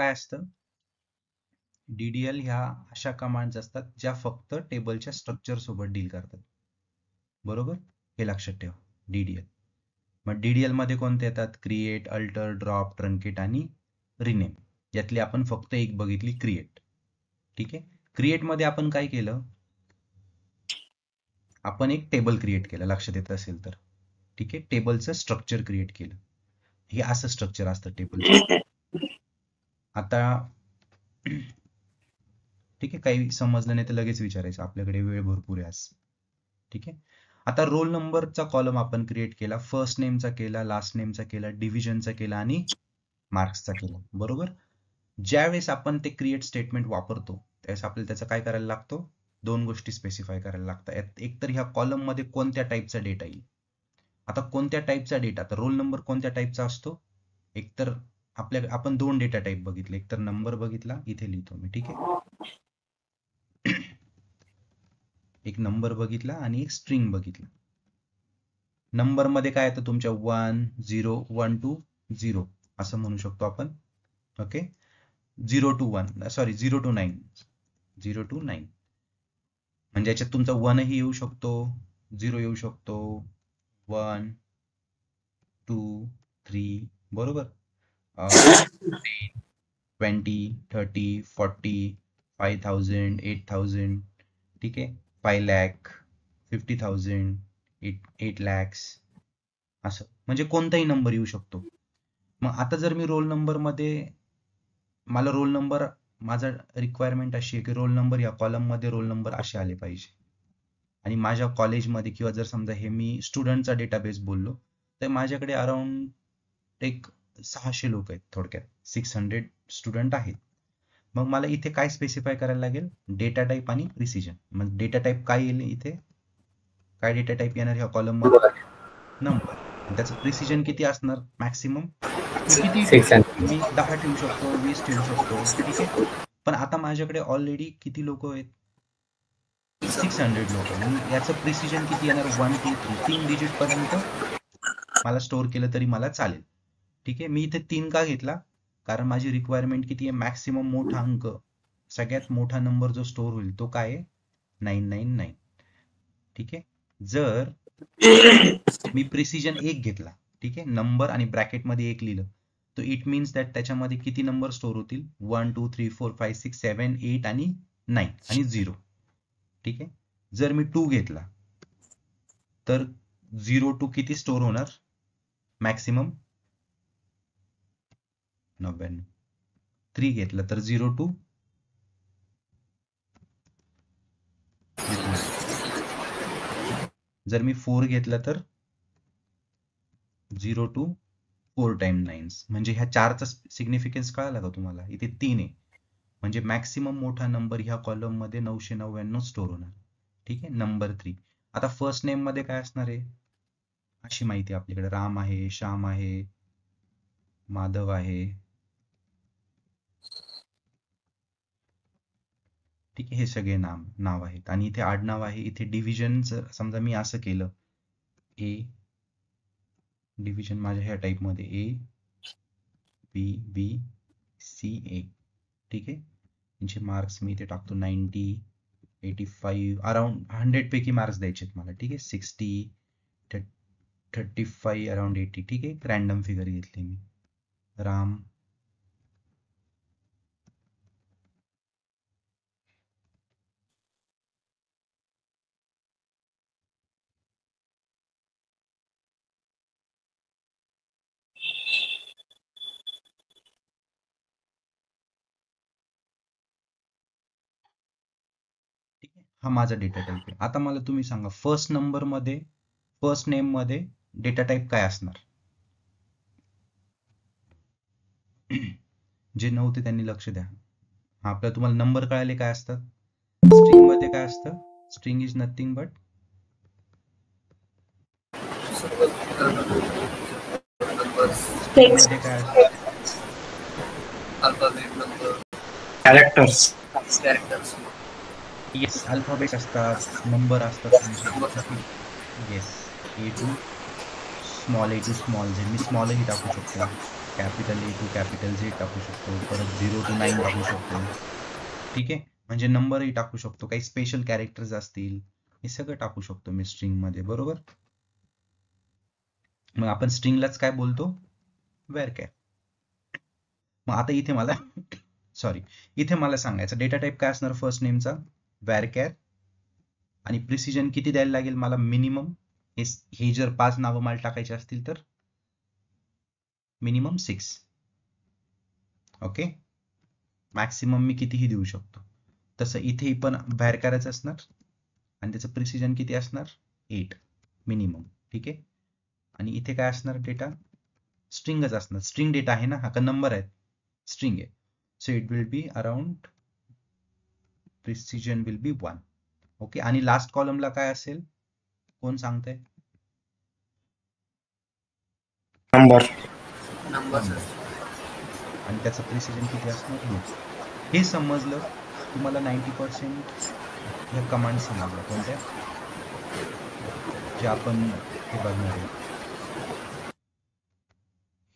काय असतं, DDL ह्या अशा कमांड्स असतात ज्या फक्त टेबलच्या स्ट्रक्चर सोबत डील करतात. बरोबर, हे लक्षात ठेवा. DDL मग DDL मध्ये कोणते येतात, क्रिएट, अल्टर, ड्रॉप, ट्रंकेट आणि रिनेम. यातली आपण फक्त एक बघितली, क्रिएट. ठीक आहे, क्रिएट मध्ये आपण काय केलं, आपण एक टेबल क्रिएट केलं, लक्षात येत असेल तर. ठीक आहे, टेबलचं स्ट्रक्चर क्रिएट केलं. हे असं स्ट्रक्चर असतं टेबलचं. आता ठीक आहे, काही समजलं नाही तर लगेच विचारायचं, आपल्याकडे वेळ भरपूर आहे आज. ठीक आहे, आता रोल नंबरचा कॉलम आपण क्रिएट केला, फर्स्ट नेमचा केला, लास्ट नेमचा केला, डिव्हिजनचा केला आणि मार्क्सचा केला. बरोबर, ज्यावेळेस आपण ते क्रिएट स्टेटमेंट वापरतो त्यावेळेस आपल्याला त्याचा काय करायला लागतो, दोन गोष्टी स्पेसिफाय करायला लागतात. एक तर ह्या कॉलम मध्ये कोणत्या टाईपचा डेटा येईल. आता कोणत्या टाईपचा डेटा, तर रोल नंबर कोणत्या टाईपचा असतो, एकतर आपण दोन डेटा टाईप बघितले, एकतर नंबर बघितला, इथे लिहितो मी. ठीक आहे, एक नंबर बघितला आणि एक स्ट्रिंग बघितला. नंबर मध्ये काय येतं तुमच्या 1 0 1 to 0 असं म्हणू शकतो आपण. Okay, 0 to 1 sorry 0 to 9 0 to 9 म्हणजे याच्यात तुमचा 1 ही येऊ शकतो, 0 येऊ शकतो, 1 2 3. बरोबर, 20 30 40 5000 8000. ठीक आहे, 5 लाख 50,000 8 lakhs असं, म्हणजे कोणताही नंबर येऊ शकतो. मग आता जर मी रोल नंबर मध्ये, मला रोल नंबर, माझा रिक्वायरमेंट अशी आहे की रोल नंबर या कॉलम मध्ये रोल नंबर असे आले पाहिजे. आणि माझ्या कॉलेजमध्ये किंवा जर समजा हे मी स्टुडंटचा डेटाबेस बोललो तर माझ्याकडे अराउंड एक 600 लोक आहेत, थोडक्यात 600 स्टुडंट आहेत. मग मला इथे काय स्पेसिफाय करायला लागेल, डेटा टाईप आणि प्रिसिजन. मग डेटा टाईप काय येईल इथे, काय डेटा टाईप येणार ह्या कॉलम मध्ये, नंबर. त्याचं प्रिसिजन किती असणार, मॅक्सिमम किती मी 10 ठेवू शकतो, 20 ठेवू शकतो. ठीक आहे, पण आता माझ्याकडे ऑलरेडी किती लोक आहेत, 600 लोक. मग याचं प्रिसिजन किती येणार, 1 2 3 3 डिजिट पर्यंत मला स्टोअर केलं तरी मला चालेल. ठीक आहे, मी इथे 3 का घेतला, कारण माझी रिक्वायरमेंट किती आहे, मॅक्सिमम मोठा अंक, सगळ्यात मोठा नंबर जो स्टोअर होईल तो काय आहे, 999. ठीक आहे, जर मी प्रिसिजन 1 घेतला, ठीक आहे, नंबर आणि ब्रॅकेट मध्ये 1 लिहिलं, तो इट मीन्स दॅट त्याच्यामध्ये किती नंबर स्टोअर होतील, 1 2 3 4 5 6 7 8 आणि 9 आणि 0. ठीक आहे, जर मी 2 घेतला तर 0 to किती स्टोअर होणार, मॅक्सिमम 99. 3 घेतलं तर 0 to 99. जर मी 4 घेतलं तर 0 to 4 times 9. म्हणजे ह्या 4चा सिग्निफिकन्स कळाला का तुम्हाला, इथे 3 आहे, म्हणजे मॅक्सिमम मोठा नंबर ह्या कॉलम मध्ये 999 स्टोअर होणार. ठीक आहे, नंबर 3. आता फर्स्ट नेम मध्ये काय असणार आहे, अशी माहिती आपल्याकडे, राम आहे, श्याम आहे, माधव आहे. ठीक आहे, हे सगळे नाव आहेत. आणि इथे आडनाव आहे. इथे डिव्हिजन समजा मी असं केलं, ए डिव्हिजन माझ्या ह्या टाईप मध्ये ए बी बी सी ए. ठीक आहे, यांचे मार्क्स मी इथे टाकतो 90 85, अराउंड 100 पैकी मार्क्स द्यायचे मला. ठीक आहे, 60 35 अराउंड 80. ठीक आहे, रॅन्डम फिगर घेतली मी, राम हा माझा डेटा टाईप आहे. आता मला तुम्ही सांगा, फर्स्ट नेम मध्ये डेटा टाईप काय असणार. जे नव्हते त्यांनी लक्ष द्या. आपल्याला तुम्हाला नंबर कळाले काय असतात, स्ट्रिंग मध्ये काय असतं, स्ट्रिंग इज नथिंग बट मध्ये काय असतं, कॅरेक्टर्स. येस, अल्फाबेट असतात, नंबर असतात. Yes, A to small, A to small, Z मी स्मॉल ही टाकू शकतो. Capital A to capital Z टाकू शकतो, परत 0 to 9 टाकू शकतो. ठीक आहे, म्हणजे नंबरही टाकू शकतो, काही स्पेशल कॅरेक्टर्स असतील हे सगळं टाकू शकतो मी स्ट्रिंग मध्ये, बरोबर. मग आपण स्ट्रिंगलाच काय बोलतो, व्हेअरकॅर. मग आता इथे मला सॉरी, इथे मला सांगायचं डेटा टाईप काय असणार फर्स्ट नेमचा, व्हेअरकॅर. आणि प्रिसिजन किती द्यायला लागेल मला, मिनिमम. हे जर 5 नावं मला टाकायची असतील तर मिनिमम 6. ओके, मॅक्सिमम मी कितीही देऊ शकतो. तसं इथे पण व्हेअरकॅरच असणार आणि त्याचं प्रिसिजन किती असणार, 8 मिनिमम. ठीक आहे, आणि इथे काय असणार डेटा, स्ट्रिंगच असणार. स्ट्रिंग डेटा आहे ना, हा का नंबर आहे, स्ट्रिंग आहे. So it will be around, precision will be 1. Okay, आणि लास्ट कॉलमला काय असेल, कोण सांगतंय, नंबर. नंबर. आणि त्याचं प्रिसिजन किती असणार, 2. हे समजलं तुम्हाला 90% ह्या कमांड समजल्या कोणत्या, जे आपण हे बघणार आहे.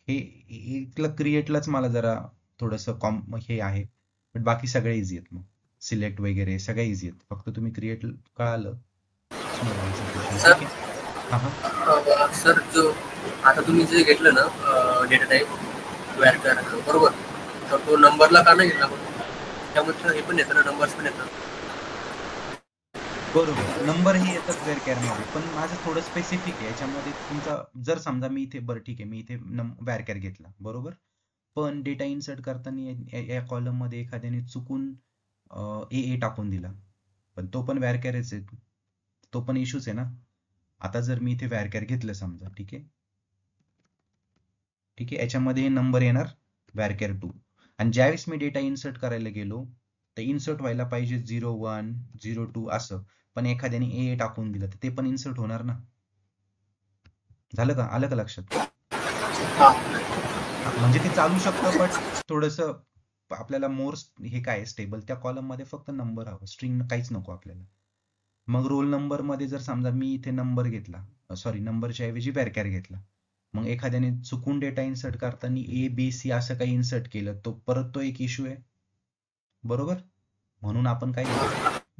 हे क्रिएटलाच मला जरा थोडंसं हे आहे, बट बाकी सगळे इझी आहेत. मग सिलेक्ट वगैरे सगळे इझी आहेत, फक्त तुम्ही क्रिएट कळालं, स्मॉल एक्झिक्युशन. ठीक आहे. हा हा सर, जो आता तुम्ही जे घेतलं ना डेटा टाईप व्हेअरकॅर, बरोबर, तर तो नंबरला का नाही घेतला, त्यामध्ये हे पण येतं ना, नंबर्स पण येतात. बरोबर, नंबर हे येतात व्हेअरकॅर मध्ये, पण माझं थोडं स्पेसिफिक आहे याच्यामध्ये. तुमचा जर समजा मी इथे, बरं ठीक आहे, मी इथे व्हेअरकॅर घेतला, बरोबर, पण डेटा इन्सर्ट करताना या कॉलम मध्ये एखाद्याने चुकून ए टाकून दिला, पण तो पण व्हेअरकॅरच आहे, तो पण इश्यूच आहे ना. आता जर मी इथे व्हेअरकॅर घेतलं समजा, ठीक आहे, ठीक आहे, याच्यामध्ये नंबर येणार व्हेअरकॅर 2. आणि ज्यावेळेस मी डेटा इन्सर्ट करायला गेलो तर इन्सर्ट व्हायला पाहिजे 01 02 असं, पण एखाद्याने ए टाकून दिलं तर ते पण इन्सर्ट होणार ना. झालं का, आलं का लक्षात. म्हणजे ते चालू शकतं, बट थोडस आपल्याला मोर हे काय स्टेबल, त्या कॉलम मध्ये फक्त नंबर हवं, स्ट्रिंग काहीच नको आपल्याला. मग रोल नंबर मध्ये जर समजा मी इथे नंबर घेतला, सॉरी नंबरच्या ऐवजी व्हेअरकॅर घेतला, मग एखाद्याने चुकून डेटा इन्सर्ट करताना ABC असं काही इन्सर्ट केलं, तो परत तो एक इश्यू आहे, बरोबर. म्हणून आपण काय घेतो,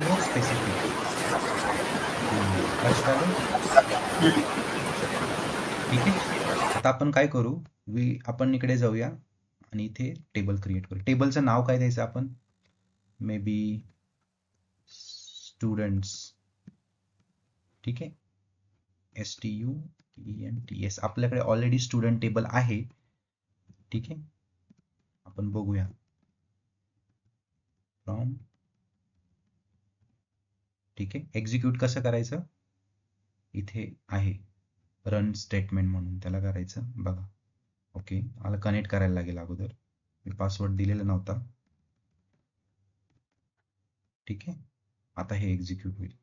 मोर स्पेसिफिक. लक्षात आलं. ठीक आहे, आता आपण काय करू, आपण इकडे जाऊया आणि इथे टेबल क्रिएट करू. टेबलचं नाव काय द्यायचं आपण, मे बी स्टुडंट्स. ठीक आहे, STUDENTS. आपल्याकडे ऑलरेडी स्टुडंट टेबल आहे. ठीक आहे, आपण बघूया फ्रॉम. ठीक आहे, एक्झिक्यूट कसं करायचं, इथे आहे रन स्टेटमेंट म्हणून, त्याला करायचं बघा. ओके, मला कनेक्ट करायला लागेल अगोदर, मी पासवर्ड दिलेला नव्हता. ठीक आहे, आता हे एक्झिक्यूट होईल.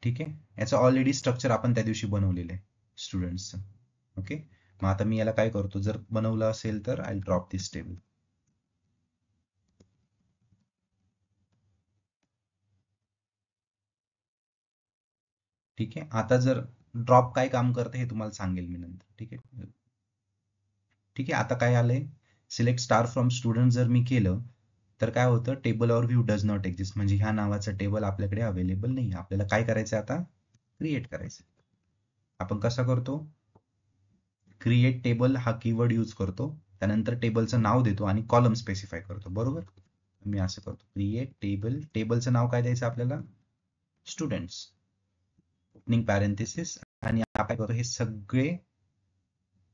ठीक आहे, याचं ऑलरेडी स्ट्रक्चर आपण त्या दिवशी बनवलेलं आहे स्टुडंट्सचं. ओके, मग आता मी याला काय करतो, जर बनवलं असेल तर आय ड्रॉप दिस टेबल. ठीक आहे, आता जर ड्रॉप काय काम करते हे तुम्हाला सांगेल मी नंतर. ठीक आहे. ठीक आहे, आता काय आलंय, सिलेक्ट स्टार फ्रॉम स्टुडंट जर मी केलं तर काय होतं, table or view does not exist, म्हणजे ह्या नावाचं टेबल आपल्याकडे अवेलेबल नाही. आपल्याला काय करायचं आता, क्रिएट करायचं. आपण कसा करतो, क्रिएट टेबल हा कीवर्ड यूज करतो, त्यानंतर टेबलचं नाव देतो आणि कॉलम स्पेसिफाय करतो, बरोबर. मी असं करतो, क्रिएट टेबल, टेबलचं नाव काय द्यायचं आपल्याला, स्टुडंट्स, ओपनिंग पॅरेंथेसिस, आणि आपण करतो हे सगळे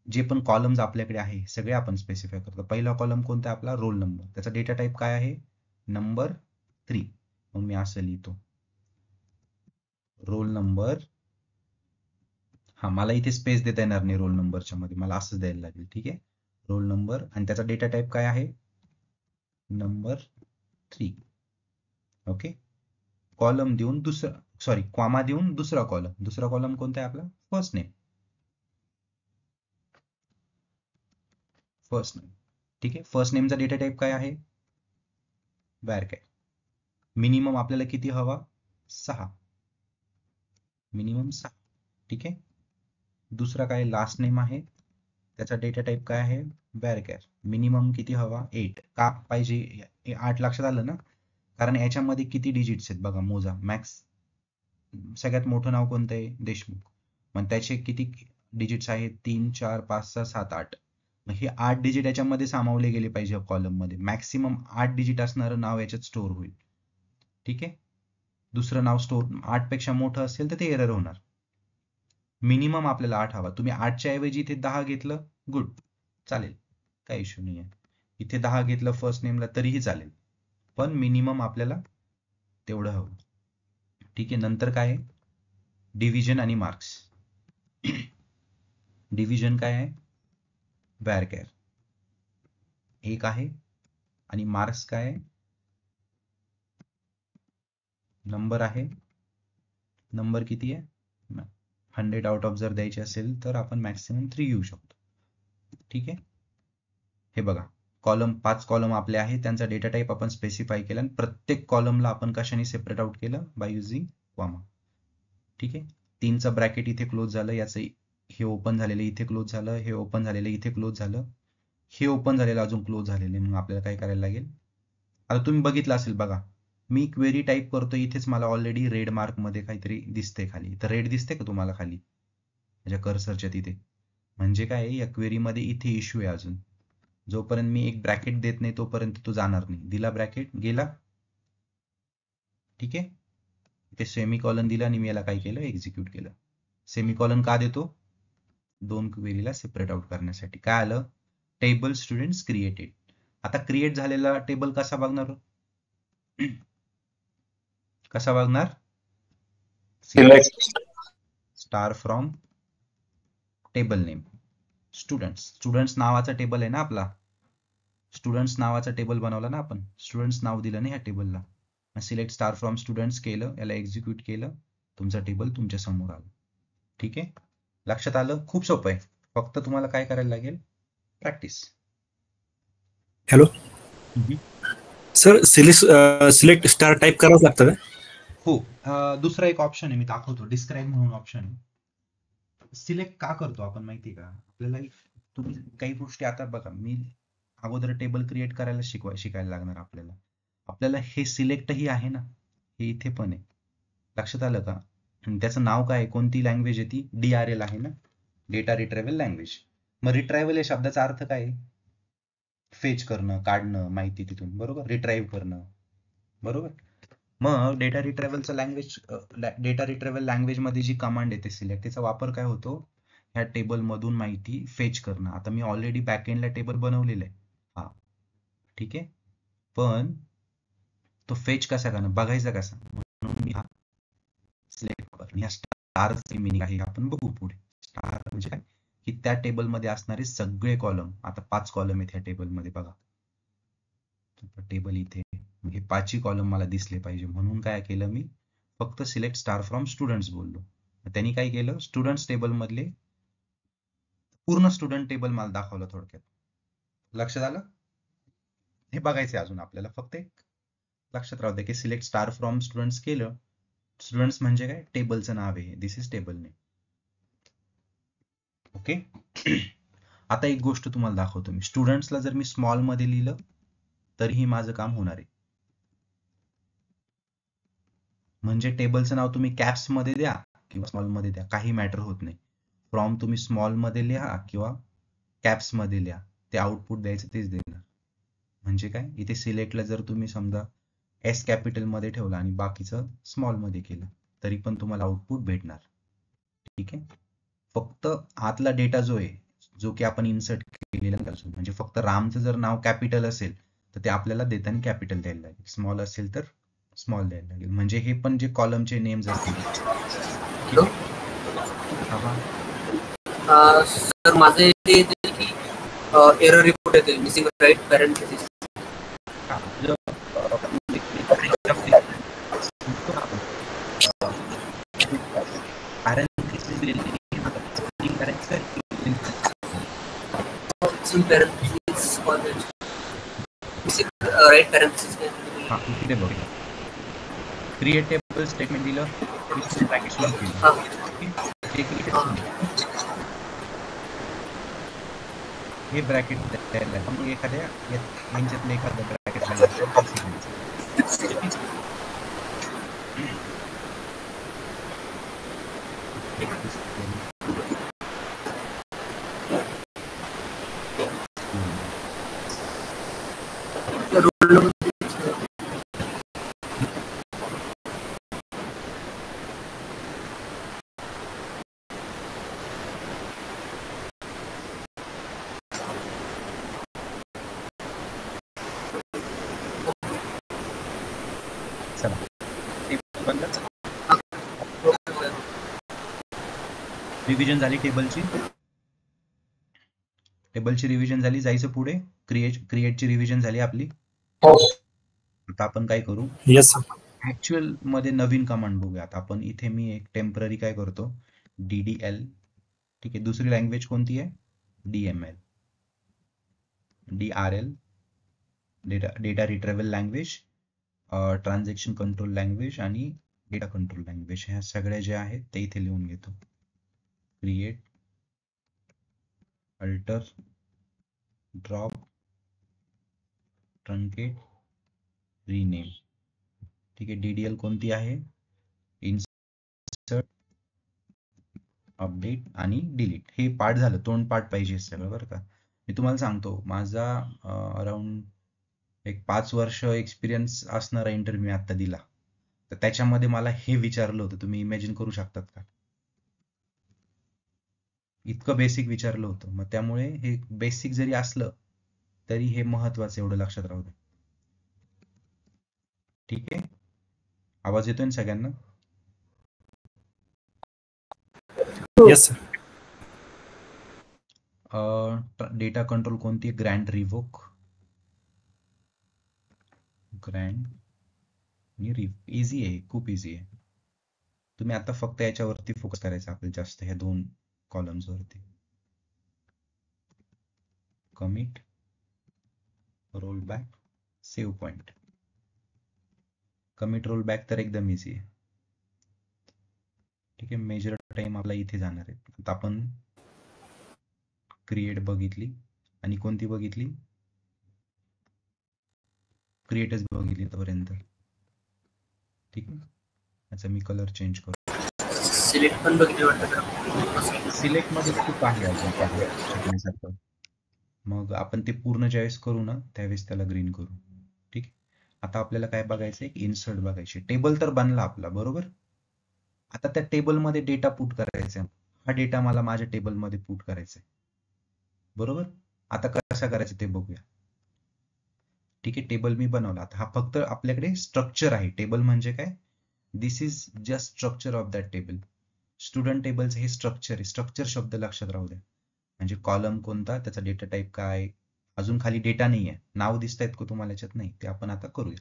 जे पण कॉलम्स आपल्याकडे आहे सगळे आपण स्पेसिफाय करतो. पहिला कॉलम कोणता आपला, रोल नंबर, त्याचा डेटा टाईप काय आहे, नंबर 3. मग मी असं लिहितो, रोल नंबर. हा, मला इथे स्पेस देता येणार नाही रोल नंबरच्या मध्ये, मला असंच द्यायला लागेल. ठीक आहे, रोल नंबर, आणि त्याचा डेटा टाईप काय आहे, नंबर 3. ओके, कॉलम देऊन कॉमा देऊन दुसरा कॉलम कोणता आहे आपला, फर्स्ट नेम. ठीक आहे, फर्स्ट नेमचा डेटा टाईप काय आहे, व्हेअरकॅर. मिनिमम आपल्याला किती हवा, 6. मिनिमम 6. ठीक आहे. दुसरा काय लास्ट नेम आहे, त्याचा डेटा टाईप काय आहे, वॅरकॅर. मिनिमम किती हवा, 8. का पाहिजे 8 लक्षात आलं ना, कारण याच्यामध्ये किती डिजिट्स आहेत बघा, मोजा. मॅक्स सगळ्यात मोठं नाव कोणतं आहे, देशमुख. मग त्याचे किती डिजिट्स आहेत, 3 4 5 6 7 8. मग हे 8 डिजिट याच्यामध्ये सामावले गेले पाहिजे कॉलम मध्ये. मॅक्सिमम 8 डिजिट असणारं नाव याच्यात स्टोअर होईल. ठीक आहे. दुसरं नाव स्टोअर 8 पेक्षा मोठं असेल तर ते एरर होणार. मिनिमम आपल्याला 8 हवा. तुम्ही 8च्या ऐवजी इथे 10 घेतलं, गुड, चालेल, काही इश्यू नाही आहे. इथे 10 घेतलं फर्स्ट नेमला तरीही चालेल, पण मिनिमम आपल्याला तेवढं हवं. ठीक आहे. नंतर काय आहे, डिव्हिजन आणि मार्क्स. डिव्हिजन काय आहे, वॅरकॅर 1 आहे, आणि मार्क्स काय आहे, नंबर आहे. नंबर किती आहे, 100 आउट ऑफ जर द्यायचे असेल तर आपण मॅक्सिमम 3 घेऊ शकतो. ठीक आहे. हे बघा, कॉलम 5 कॉलम आपले आहे, त्यांचा डेटा टाईप आपण स्पेसिफाय केला, आणि प्रत्येक कॉलमला आपण कशाने सेपरेट आउट केलं, बाय युझिंग कॉमा. ठीक आहे. 3चं ब्रॅकेट इथे क्लोज झालं, याचं हे ओपन झालेलं इथे क्लोज झालं, हे ओपन झालेलं इथे क्लोज झालं, हे ओपन झालेलं अजून क्लोज झालेलं. मग आपल्याला काय करायला लागेल, आता तुम्ही बघितलं असेल बघा, मी क्वेरी टाईप करतो, इथेच मला ऑलरेडी रेड मार्क मध्ये काहीतरी दिसते खाली. तर रेड दिसते का तुम्हाला खाली माझ्या कर्सरच्या तिथे, म्हणजे काय आहे, या क्वेरी मध्ये इथे इश्यू आहे अजून. जोपर्यंत मी एक ब्रॅकेट देत नाही तोपर्यंत तो जाणार नाही. दिला ब्रॅकेट, गेला. ठीक आहे. ते सेमीकॉलन दिला आणि मी याला काय केलं, एक्झिक्यूट केलं. सेमीकॉलन का देतो, 2 क्वेरीला सेपरेट आउट करण्यासाठी. काय आलं, टेबल स्टुडंट्स क्रिएटेड. आता क्रिएट झालेला टेबल कसा बघणार, कसा बघणार, select star from table name students. Students नावाचा टेबल आहे ना आपला, स्टुडंट्स नावाचा टेबल बनवला ना आपण, स्टुडंट्स नाव दिलं ना ह्या टेबलला. सिलेक्ट स्टार फ्रॉम स्टुडंट्स केलं, याला एक्झिक्यूट केलं, तुमचा टेबल तुमच्या समोर आलं. ठीक आहे. लक्षात आलं, खूप सोपं आहे. फक्त तुम्हाला काय करायला लागेल, practice. Hello sir, select star type करावं लागतं का? हो. दुसरा एक ऑप्शन आहे, मी दाखवतो, डिस्क्राईब म्हणून ऑप्शन आहे. सिलेक्ट का करतो आपण माहिती का, आपल्याला तुम्ही काही गोष्टी, आता बघा मी अगोदर टेबल क्रिएट करायला शिकायला लागणार आपल्याला. आपल्याला हे सिलेक्टही आहे ना, हे इथे पण आहे. लक्षात आलं का. त्याचं नाव काय आहे, कोणती लँग्वेज आहे ती, DRL आहे ना, डेटा रिट्रायव्हल लँग्वेज. मग रिट्रायव्हल या शब्दाचा अर्थ काय आहे, फेच करणं, काढणं माहिती तिथून, बरोबर, रिट्राईव्ह करणं, बरोबर. मग डेटा रिट्रायव्हलचा लँग्वेज मध्ये जी कमांड येते सिलेक्ट, त्याचा वापर काय होतो, ह्या टेबल मधून माहिती फेच करणं. आता मी ऑलरेडी बॅकएंडला टेबल बनवलेलं आहे, हा, ठीक आहे, पण तो फेच कसा करणं, बघायचा कसा, म्हणून मी हा सिलेक्ट करणं. ह्या स्टारचे मिनिंग आहे आपण बघू पुढे. स्टार म्हणजे काय, की त्या टेबल मध्ये असणारे सगळे कॉलम, आता 5 कॉलम आहेत ह्या टेबल मध्ये बघा, टेबल इथे, हे 5ही कॉलम मला दिसले पाहिजे, म्हणून काय केलं मी, फक्त सिलेक्ट स्टार फ्रॉम स्टुडंट्स बोललो. त्यांनी काय केलं, स्टुडंट्स टेबल मधले पूर्ण स्टुडंट टेबल मला दाखवलं थोडक्यात. लक्षात आलं. हे बघायचं अजून आपल्याला, फक्त एक लक्षात राहू दे की सिलेक्ट स्टार फ्रॉम स्टुडंट्स केलं. स्टुडंट्स म्हणजे काय, टेबलचं नाव आहे, दिस इज टेबल नेम. ओके. आता एक गोष्ट तुम्हाला दाखवतो मी, स्टुडंट्सला जर मी स्मॉल मध्ये लिहिलं तरीही माझं काम होणार आहे. म्हणजे टेबलचं नाव तुम्ही कॅप्स मध्ये द्या किंवा स्मॉल मध्ये द्या, काही मॅटर होत नाही. फ्रॉम तुम्ही स्मॉल मध्ये लिहा किंवा कॅप्स मध्ये लिहा, ते आउटपुट द्यायचं तेच देणार. म्हणजे काय, इथे सिलेक्टला जर तुम्ही समजा S कॅपिटल मध्ये ठेवला आणि बाकीचं स्मॉल मध्ये केलं तरी पण तुम्हाला आउटपुट भेटणार. ठीक आहे. फक्त आतला डेटा जो आहे, जो की आपण इन्सर्ट केलेला असेल, म्हणजे फक्त रामचं जर नाव कॅपिटल असेल तर ते आपल्याला देताना कॅपिटल द्यायला लागेल, स्मॉल असेल तर स्मॉल द्यायला लागेल. म्हणजे हे पण जे कॉलमचे नेम्स असतील. सर माझे येते की एरर रिपोर्ट येते, missing right parenthesis. Create table statement दिलं, ब्रॅकेट सुरू केलं. हा. ते क्लिक हे ब्रॅकेट तयार झालं. मग एखाद्या यांच्यातलं एखादं ब्रॅकेट रिव्हिजन झाली टेबलची रिव्हिजन झाली. जायचं पुढे. क्रिएटची रिव्हिजन झाली आपली. आता आपण काय करू, येस ऍक्च्युअल मध्ये नवीन कमांड बघूया. आता आपण इथे मी एक टेम्पररी काय करतो, DDL. ठीक आहे. दुसरी लँग्वेज कोणती आहे, DML, DRL, data retrieval language, transaction control language आणि डेटा कंट्रोल लँग्वेज. ह्या सगळ्या ज्या आहेत ते इथे लिहून घेतो. Create, alter, drop, truncate, rename. ठीक आहे. DDL कोणती आहे, इन्सर्ट, अपडेट आणि डिलीट. हे पार्ट झालं, तोंड पार्ट पाहिजे सगळं बरं का. मी तुम्हाला सांगतो, माझा अराउंड एक 5 वर्ष एक्सपिरियन्स असणारा इंटरव्ह्यू आता दिला, तर त्याच्यामध्ये मला हे विचारलं होतं. तुम्ही इमॅजिन करू शकतात का, इतकं बेसिक विचारलं होतं. मग त्यामुळे हे बेसिक जरी असलं तरी हे महत्वाचं, एवढं लक्षात राहू दे. ठीक आहे. आवाज येतोय ना सगळ्यांना? Yes sir. डेटा कंट्रोल कोणती आहे, ग्रँड रिवोक, ग्रँड आणि इझी आहे, खूप इझी आहे. तुम्ही आता फक्त याच्यावरती फोकस करायचं आपल्याला जास्त, ह्या 2 कॉलम्स वरती. Commit, roll back, save point. Commit roll back तर एकदम इझी आहे. ठीक आहे. मेजर टाइम आपला इथे जाणार आहे. आता आपण क्रिएट बघितली आणि कोणती बघितली, क्रिएटच बघितली आतापर्यंत. ठीक आहे. अच्छा, मी कलर चेंज करतो. सिलेक्ट पण बघितली वाटतं. सिलेक्ट मध्ये खूप आहे अजून शिकण्यासारखं. मग आपण ते पूर्ण ज्यावेळेस करू ना, त्यावेळेस त्याला ग्रीन करू. ठीक आहे. आता आपल्याला काय बघायचं, एक इन्सर्ट बघायचे. टेबल तर बनला आपला, बरोबर. आता त्या टेबलमध्ये डेटा पुट करायचा. हा डेटा मला माझ्या टेबलमध्ये पुट करायचा आहे, बरोबर. आता कसं करायचं ते बघूया. ठीक आहे. टेबल मी बनवला. आता हा फक्त आपल्याकडे स्ट्रक्चर आहे. टेबल म्हणजे काय, this is just structure of that table. Student टेबलचं हे स्ट्रक्चर आहे. स्ट्रक्चर शब्द लक्षात राहू द्या. म्हणजे कॉलम कोणता, त्याचा डेटा टाईप काय, अजून खाली डेटा नाही आहे, नाव दिसत आहेत का तुम्हाला याच्यात, नाही, ते आपण आता करूया.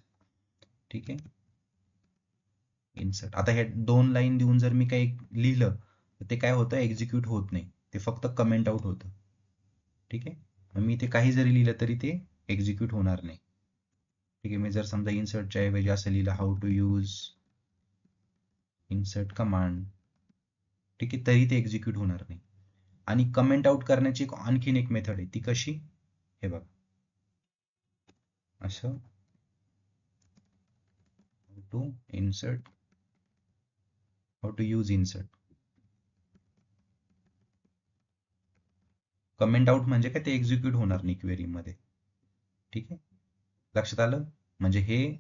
ठीक आहे. इन्सर्ट. आता हे 2 लाईन देऊन जर मी काही लिहिलं तर ते काय होतं, एक्झिक्यूट होत नाही, ते फक्त कमेंट आउट होतं. ठीक आहे. मग मी ते काही जरी लिहिलं तरी ते एक्झिक्यूट होणार नाही. ठीक आहे. मी जर समजा इन्सर्टच्या ऐवजी असं लिहिलं, how to use insert command, ठीक आहे, तरी ते एक्झिक्यूट होणार नाही. आणि कमेंट आउट करण्याची आणखीन एक मेथड आहे. ती कशी, हे बघा, असं to insert, how to use insert. Comment out म्हणजे काय, ते एक्झिक्यूट होणार नाही क्वेरीमध्ये. ठीक आहे. लक्षात आलं. म्हणजे हे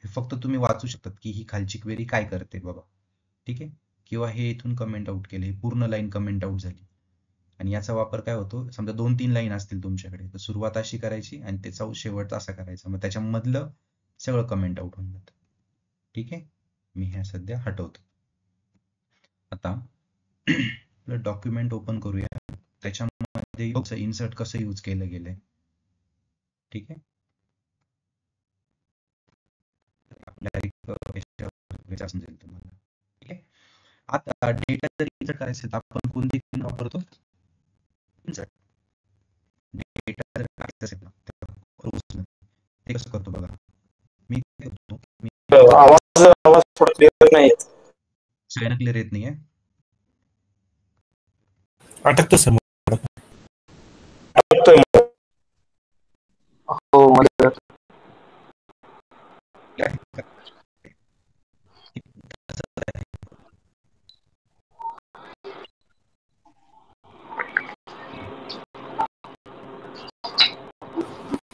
फक्त तुम्ही वाचू शकतात की ही खालची क्वेरी काय करते बाबा. ठीक आहे. किंवा हे इथून कमेंट आउट केले, पूर्ण लाईन कमेंट आउट झाली. आणि याचा वापर काय होतो, समजा 2-3 लाईन असतील तुमच्याकडे, तर सुरुवात अशी करायची आणि त्याचा शेवट असा करायचा. मग त्याच्यामधलं सगळं कमेंट आउट होऊन जातं. ठीक आहे. मी ह्या सध्या हटवतो. आता डॉक्युमेंट ओपन करूया. त्याच्यामध्ये इन्सर्ट कसं यूज केलं गेलंय. ठीक आहे. समजेल तुम्हाला. ठीक आहे. आता डेटा जर इन्सर्ट करायचं तर आपण कोणती कीन वापरतो, इन्सर्ट. डेटा जर करायचं असेल ना, ते कसं करतो बघा. मी आवाज थोडा क्लिअर नाही. क्लिअर येत नाहीये. अटकतो सर. हो मध्ये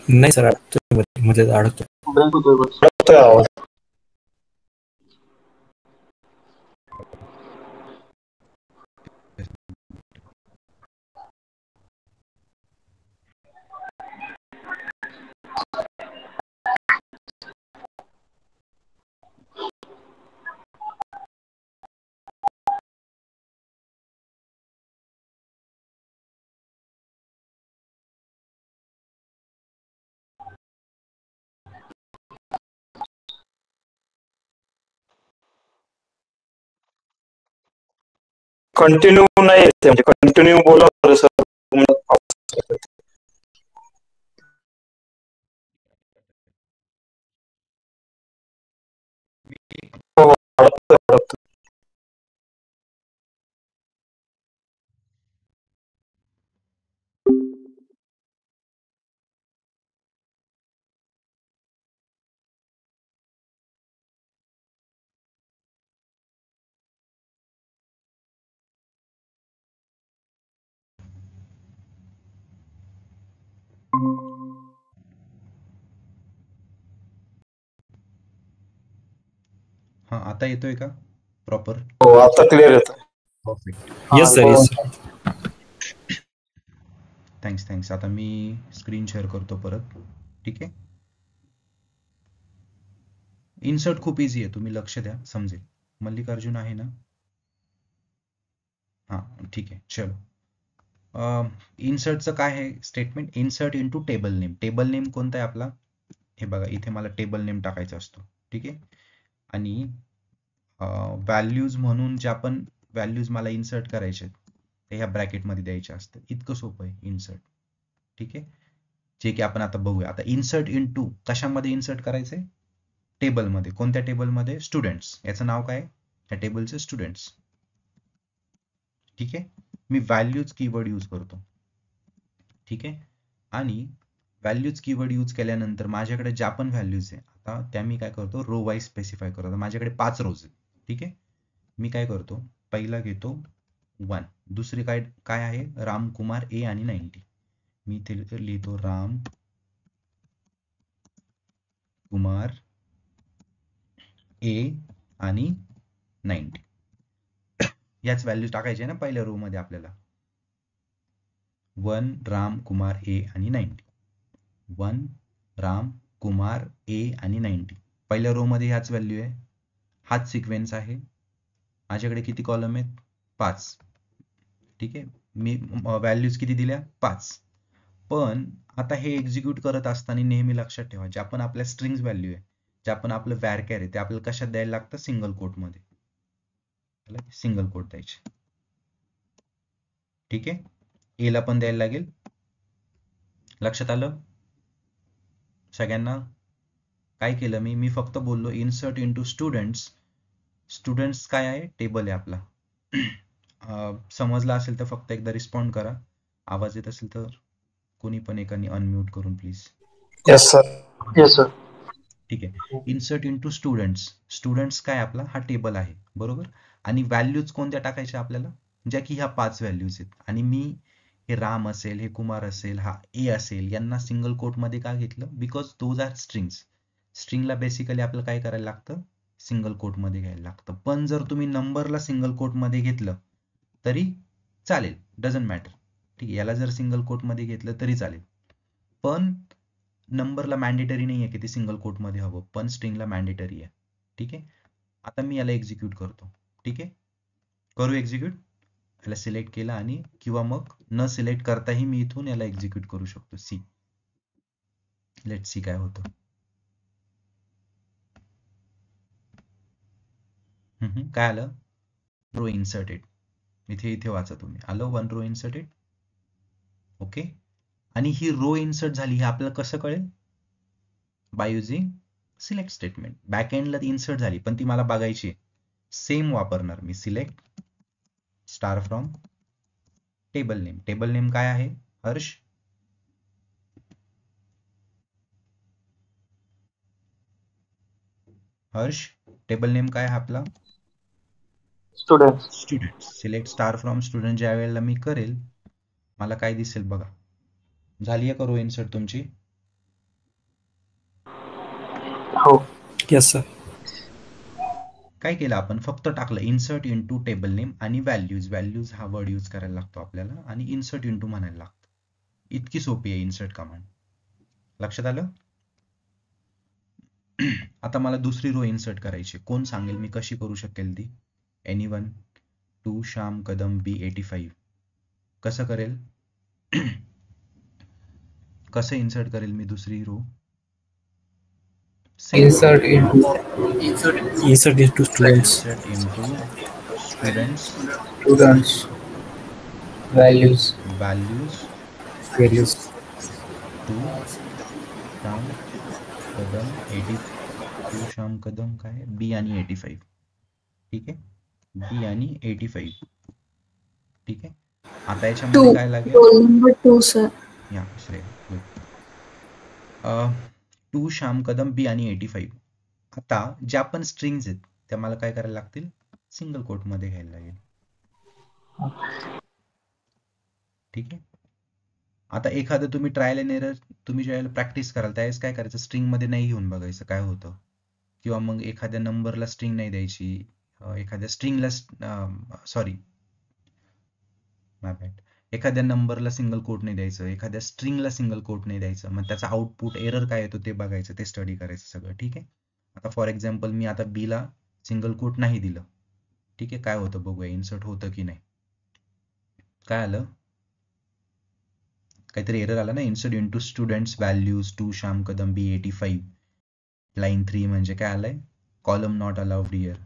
नाही सर, अडकतोय मध्ये अडकतो. ब्रेक होतोय आवाज. कंटिन्यू नाही येते, म्हणजे कंटिन्यू बोला सर. हा, आता येतोय का प्रॉपर? हो, आता क्लिअर येतोय. Perfect. Yes sir, yes sir. Thanks. आता मी स्क्रीन शेअर करतो परत. ठीक आहे. इन्सर्ट खूप इझी आहे, तुम्ही लक्ष द्या, समजेल. मल्लिकार्जुन आहे ना? हा, ठीक आहे. चलो. इन्सर्टचं काय आहे statement? Insert into table name. Table name कोणता आहे आपला? हे बघा, इथे मला टेबल नेम टाकायचा असतो. ठीक आहे. आणि व्हॅल्यूज म्हणून जे आपण व्हॅल्यूज मला इन्सर्ट करायचे ते ह्या ब्रॅकेटमध्ये द्यायचे असतं. इतकं सोपं आहे इन्सर्ट. ठीक आहे. जे की आपण आता बघूया. आता इन्सर्ट इनटू कशामध्ये इन्सर्ट करायचंय? टेबलमध्ये. कोणत्या टेबलमध्ये? स्टुडंट्स. याचं नाव काय? त्या टेबलचे स्टुडंट्स. ठीक आहे. मी व्हॅल्यूज कीवर्ड यूज करतो. ठीक आहे. आणि व्हॅल्यूज कीवर्ड यूज केल्यानंतर माझ्याकडे ज्या पण व्हॅल्यूज आहे आता त्या मी काय करतो, रो वाईज स्पेसिफाय करतो. माझ्याकडे 5 रोज आहेत. ठीक आहे. मी काय करतो, पहिला घेतो 1. दुसरी काय आहे? रामकुमार ए आणि 90. मी इथे लिहितो राम कुमार ए आणि 90. याच व्हॅल्यू टाकायचे ना पहिल्या रो मध्ये आपल्याला. 1 राम कुमार ए आणि 90. 1 राम कुमार ए आणि 90. पहिल्या रो मध्ये ह्याच व्हॅल्यू आहे, हाच सिक्वेन्स आहे. माझ्याकडे किती कॉलम आहेत? 5. ठीक आहे. मी व्हॅल्यूज किती दिल्या? 5. पण आता हे एक्झिक्यूट करत असताना नेहमी लक्षात ठेवा, जे आपण आपल्या स्ट्रिंग्स व्हॅल्यू आहे, जे आपण आपलं वॅरकॅर आहे, ते आपल्याला कशात द्यायला लागतं? सिंगल कोट मध्ये. सिंगल कोट द्यायचे. ठीक आहे. ए ला पण द्यायला लागेल. लक्षात आलं सगळ्यांना? काय केलं मी फक्त बोललो इन्सर्ट इनटू स्टुडंट्स. स्टुडंट्स काय आहे? टेबल आहे आपला. समजलं असेल तर फक्त एकदा रिस्पॉन्ड करा. आवाज येत असेल तर कोणी पण एकाने अनम्यूट करून please. Yes sir. Yes sir. ठीक आहे. Insert into students. स्टुडंट्स काय आपला? हा टेबल आहे, बरोबर. आणि व्हॅल्यूज कोणत्या टाकायच्या आपल्याला? ज्या की ह्या 5 व्हॅल्यूज आहेत. आणि मी हे राम असेल, हे कुमार असेल, हा ए असेल, यांना सिंगल कोट मध्ये का घेतलं? Because those are strings. स्ट्रिंगला बेसिकली आपल्याला काय करायला लागतं? सिंगल कोट मध्ये घ्यायला लागतं. पण जर तुम्ही नंबरला सिंगल कोट मध्ये घेतलं तरी चालेल, डझंट मॅटर. ठीक आहे. याला जर सिंगल कोट मध्ये घेतलं तरी चालेल, पण नंबरला मॅन्डेटरी नाही आहे की ते सिंगल कोट मध्ये हवं, पण स्ट्रिंगला मॅन्डेटरी आहे. ठीक आहे. आता मी याला एक्झिक्यूट करतो. ठीक आहे. करू एक्झिक्यूट. याला सिलेक्ट केलं आणि किंवा मग न सिलेक्ट करताही मी इथून याला एक्झिक्यूट करू शकतो. सी, लेट सी काय होतं. काय आलं? Row inserted. इथे वाचा तुम्ही. आलं 1 रो इन्सर्टेड. ओके. आणि ही रो इन्सर्ट झाली हे आपल्याला कसं कळेल? By using select statement. Back एंडला ती इन्सर्ट झाली, पण ती मला बघायची आहे. सेम वापरणार मी, select star from table name. Table name काय आहे हर्ष? हर्ष, टेबल नेम काय आहे आपला? Student. Student. Select star from student ज्या वेळेला मी करेल मला काय दिसेल बघा. झाली आहे का रो इन्सर्ट तुमची? हो. Yes sir. काय केलं आपण? फक्त टाकलं इन्सर्ट इंटू टेबल नेम आणि व्हॅल्यूज. व्हॅल्यूज हा वर्ड यूज करायला लागतो आपल्याला आणि इन्सर्ट इंटू म्हणायला लागतं. इतकी सोपी आहे इन्सर्ट कमांड. लक्षात आलं? आता मला दुसरी रो इन्सर्ट करायची. कोण सांगेल मी कशी करू शकेल ती? Anyone? Two Shyam Kadam B85. कसं करेल? कसं इन्सर्ट करेल मी दुसरी row? Insert into students. Insert into students. Students. Values. Values. Two Shyam Kadam 82 Shyam Kadam काय B आणि 85. ठीक आहे, B आणि 85. ठीक आहे. आता याच्यामध्ये काय लागेल? Roll number 2 sir. या श्रेय. टू श्याम कदम B आणि 85. आता ज्या पण स्ट्रिंग्स आहेत त्या मला काय करायला लागतील? सिंगल कोट मध्ये घ्यायला लागेल. ठीक आहे. आता एखादं तुम्ही ट्रायल अँड एरर तुम्ही ज्यावेळेला प्रॅक्टिस कराल त्यावेळेस काय करायचं? स्ट्रिंग मध्ये नाही घेऊन बघायचं काय होतं, किंवा मग एखाद्या नंबरला स्ट्रिंग नाही द्यायची, एखाद्या स्ट्रिंगला सॉरी माय बॅड, एखाद्या नंबरला सिंगल कोट नाही द्यायचं, एखाद्या स्ट्रिंगला सिंगल कोट नाही द्यायचं. मग त्याचा आउटपुट एरर काय येतो ते बघायचं, ते स्टडी करायचं सगळं. ठीक आहे. आता फॉर एक्झाम्पल मी आता B ला सिंगल कोट नाही दिलं. ठीक आहे, काय होतं बघूया, इन्सर्ट होतं की नाही. काय आलं? काहीतरी एरर आला ना. Insert into students values two Shyam Kadam B85. Line 3 म्हणजे काय आलंय? Column not allowed here.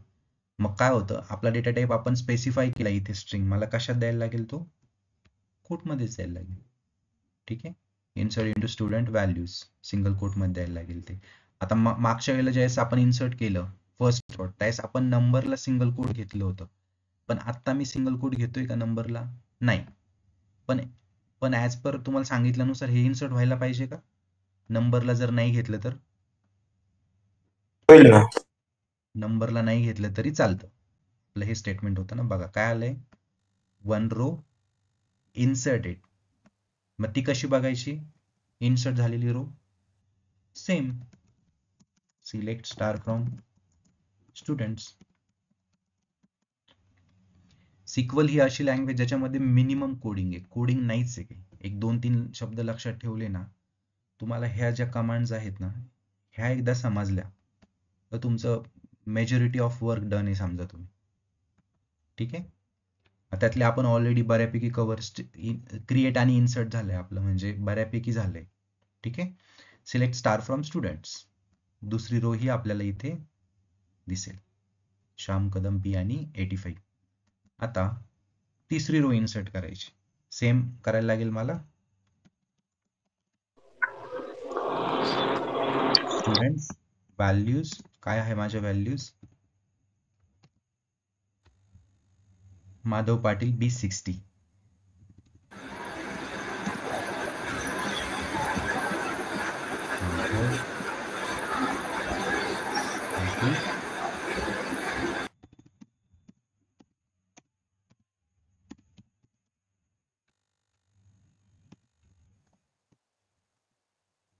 मग काय होतं? आपला डेटा टाईप आपण स्पेसिफाय केला इथे स्ट्रिंग. मला कशात द्यायला लागेल? तो कोटमध्येच द्यायला लागेल. ठीक आहे. Insert into student values single कोटमध्ये द्यायला लागेल ते. आता मागच्या वेळेला ज्यावेळेस आपण इन्सर्ट केलं फर्स्ट कोट त्यावेळेस आपण नंबरला सिंगल कोट घेतलं होतं. पण आता मी सिंगल कोट घेतोय का नंबरला? नाही. पण ऍज पर तुम्हाला सांगितल्यानुसार हे इन्सर्ट व्हायला पाहिजे का? नंबरला जर नाही घेतलं तर? होईल ना. नंबरला नाही घेतलं तरी चालतं. आपलं हे स्टेटमेंट होतं ना. बघा काय आलंय? One row inserted. मग ती कशी बघायची? इन्सर्ट झालेली row same select star from students. SQL ही अशी लँग्वेज ज्याच्यामध्ये मिनिमम कोडिंग आहे. कोडिंग नाहीच आहे काही. 1-2-3 शब्द लक्षात ठेवले ना, तुम्हाला ह्या ज्या कमांड्स आहेत ना ह्या एकदा समजल्या तर तुमचं मेजॉरिटी ऑफ वर्क डन आहे समजा तुम्ही. ठीक आहे. त्यातले आपण ऑलरेडी बऱ्यापैकी कव्हर क्रिएट आणि इन्सर्ट झालंय आपलं, म्हणजे बऱ्यापैकी झालंय. ठीक आहे. Select star from students. दुसरी रो ही आपल्याला इथे दिसेल, श्याम कदम B आणि 85. आता तिसरी रो इन्सर्ट करायची. सेम करायला लागेल मला. स्टुडंट्स व्हॅल्यूज काय आहे माझ्या values? Madhav Patil B60. Madhav Patil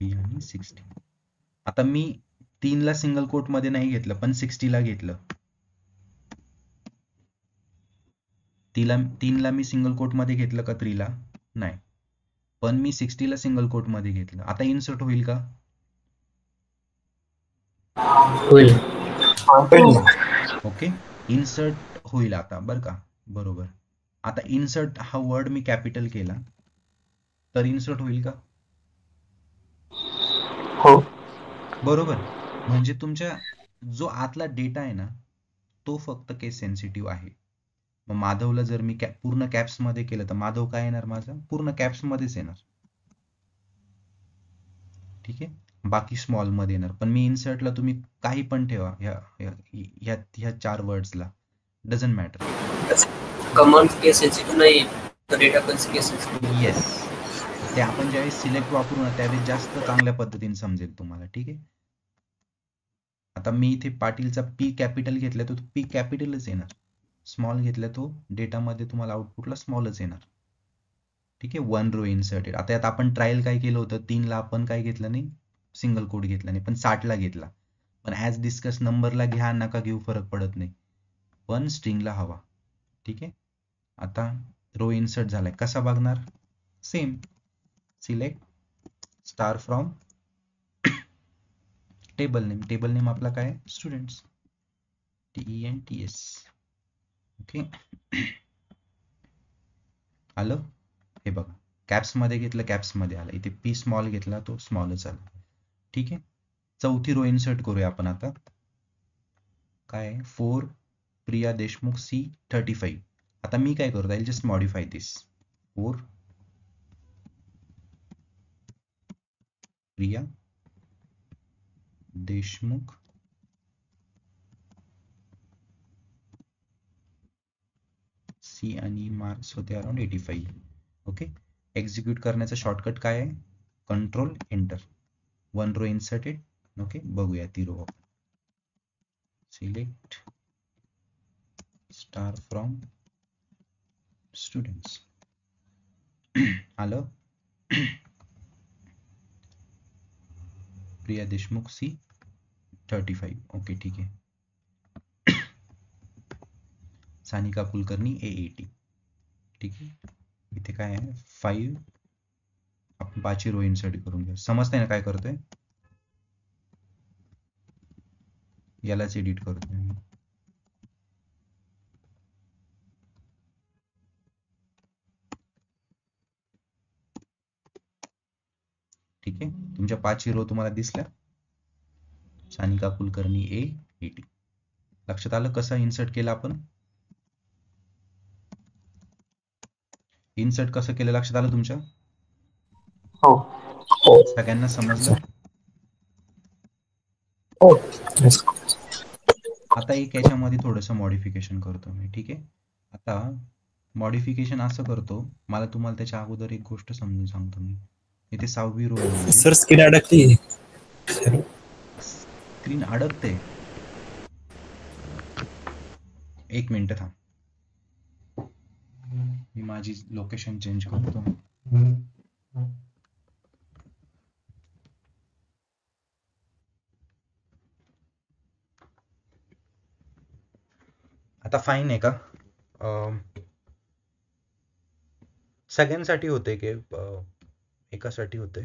B आणि 60. आता मी 3 ला सिंगल कोट मध्ये नाही घेतलं पण 60 ला घेतलं. 3 ला मी सिंगल कोट मध्ये घेतलं का 3 ला? नाही. पण मी 60 ला सिंगल कोट मध्ये घेतलं. आता इन्सर्ट होईल का? होईल. ओके. इन्सर्ट होईल आता बरं का. बरोबर. आता इन्सर्ट हा वर्ड मी कॅपिटल केला तर इन्सर्ट होईल का? हो. बरोबर. म्हणजे तुमच्या जो आतला डेटा आहे ना तो फक्त केस सेन्सिटिव्ह आहे. मग माधवला जर मी पूर्ण कॅप्स मध्ये केलं तर माधव काय येणार? माझा पूर्ण कॅप्स मध्येच येणार. ठीक आहे. बाकी स्मॉल मध्ये येणार. पण मी इन्सर्टला तुम्ही काही पण ठेवा ह्या 4 वर्ड्सला doesn't matter. Command case sensitive नाही, डेटा पण केस सेन्सिटिव्ह. येस, ते आपण ज्यावेळेस सिलेक्ट वापरू ना त्यावेळेस जास्त चांगल्या पद्धतीने समजेल तुम्हाला. ठीक आहे, आता मी इथे पाटीलचा पी कॅपिटल घेतला तो पी कॅपिटलच येणार, स्मॉल घेतला तो डेटामध्ये तुम्हाला आउटपुटला स्मॉलच येणार. ठीक आहे, 1 रो इन्सर्टेड. आता यात आपण ट्रायल काय केलं होतं, 3 ला आपण काय घेतलं नाही, सिंगल कोड घेतला नाही, पण 60 ला घेतला. पण ॲज डिस्कस नंबरला घ्या नका घेऊ फरक पडत नाही, पण स्ट्रिंगला हवा. ठीक आहे, आता रो इन्सर्ट झालाय, कसा बघणार, same select star from table name. Table name आपला काय, स्टुडंट्स, TENTS. ओके, आलं. हे बघा, कॅप्स मध्ये घेतलं कॅप्स मध्ये आलं, इथे पी स्मॉल घेतला तो स्मॉलच आला. ठीक आहे, चौथी रो इन्सर्ट करूया आपण आता. काय 4 प्रिया देशमुख C35. आता मी काय करतो, I just modify this. 4 Priya Deshmukh C आणि मार्क्स होते अराउंड 85. ओके, एक्झिक्यूट करण्याचा शॉर्टकट काय आहे, control enter. 1 row inserted. Okay, बघूया ती row. Select star from students. आलं. प्रिया देशमुख C35. ओके, ठीक आहे. सानिका कुलकर्णी A80. ठीक आहे, इथे काय आहे 5, आपण 5 रो इन्सर्ट करून घ्या. समजतंय ना काय करतोय, यालाच एडिट करतोय मी. ठीक आहे, तुमच्या 5 रो तुम्हाला दिसल्या, सानिका कुलकर्णी A80. लक्षात आलं कसं इन्सर्ट केलं आपण, इन्सर्ट कसं केलं लक्षात आलं तुमच्या, हो. सगळ्यांना समजलं. हो. आता एक याच्यामध्ये थोडंसं मॉडिफिकेशन करतो मी. ठीक आहे, आता मॉडिफिकेशन असं करतो, मला तुम्हाला त्याच्या अगोदर एक गोष्ट समजून सांगतो मी. इथे 6वी रो म्हणजे सर स्क्रीन अडकली. स्क्रीन अडकते, एक मिनिट थांब, मी माझी लोकेशन चेंज करतो. आता फाईन आहे का, सगळ्यांसाठी होते की एकासाठी होते.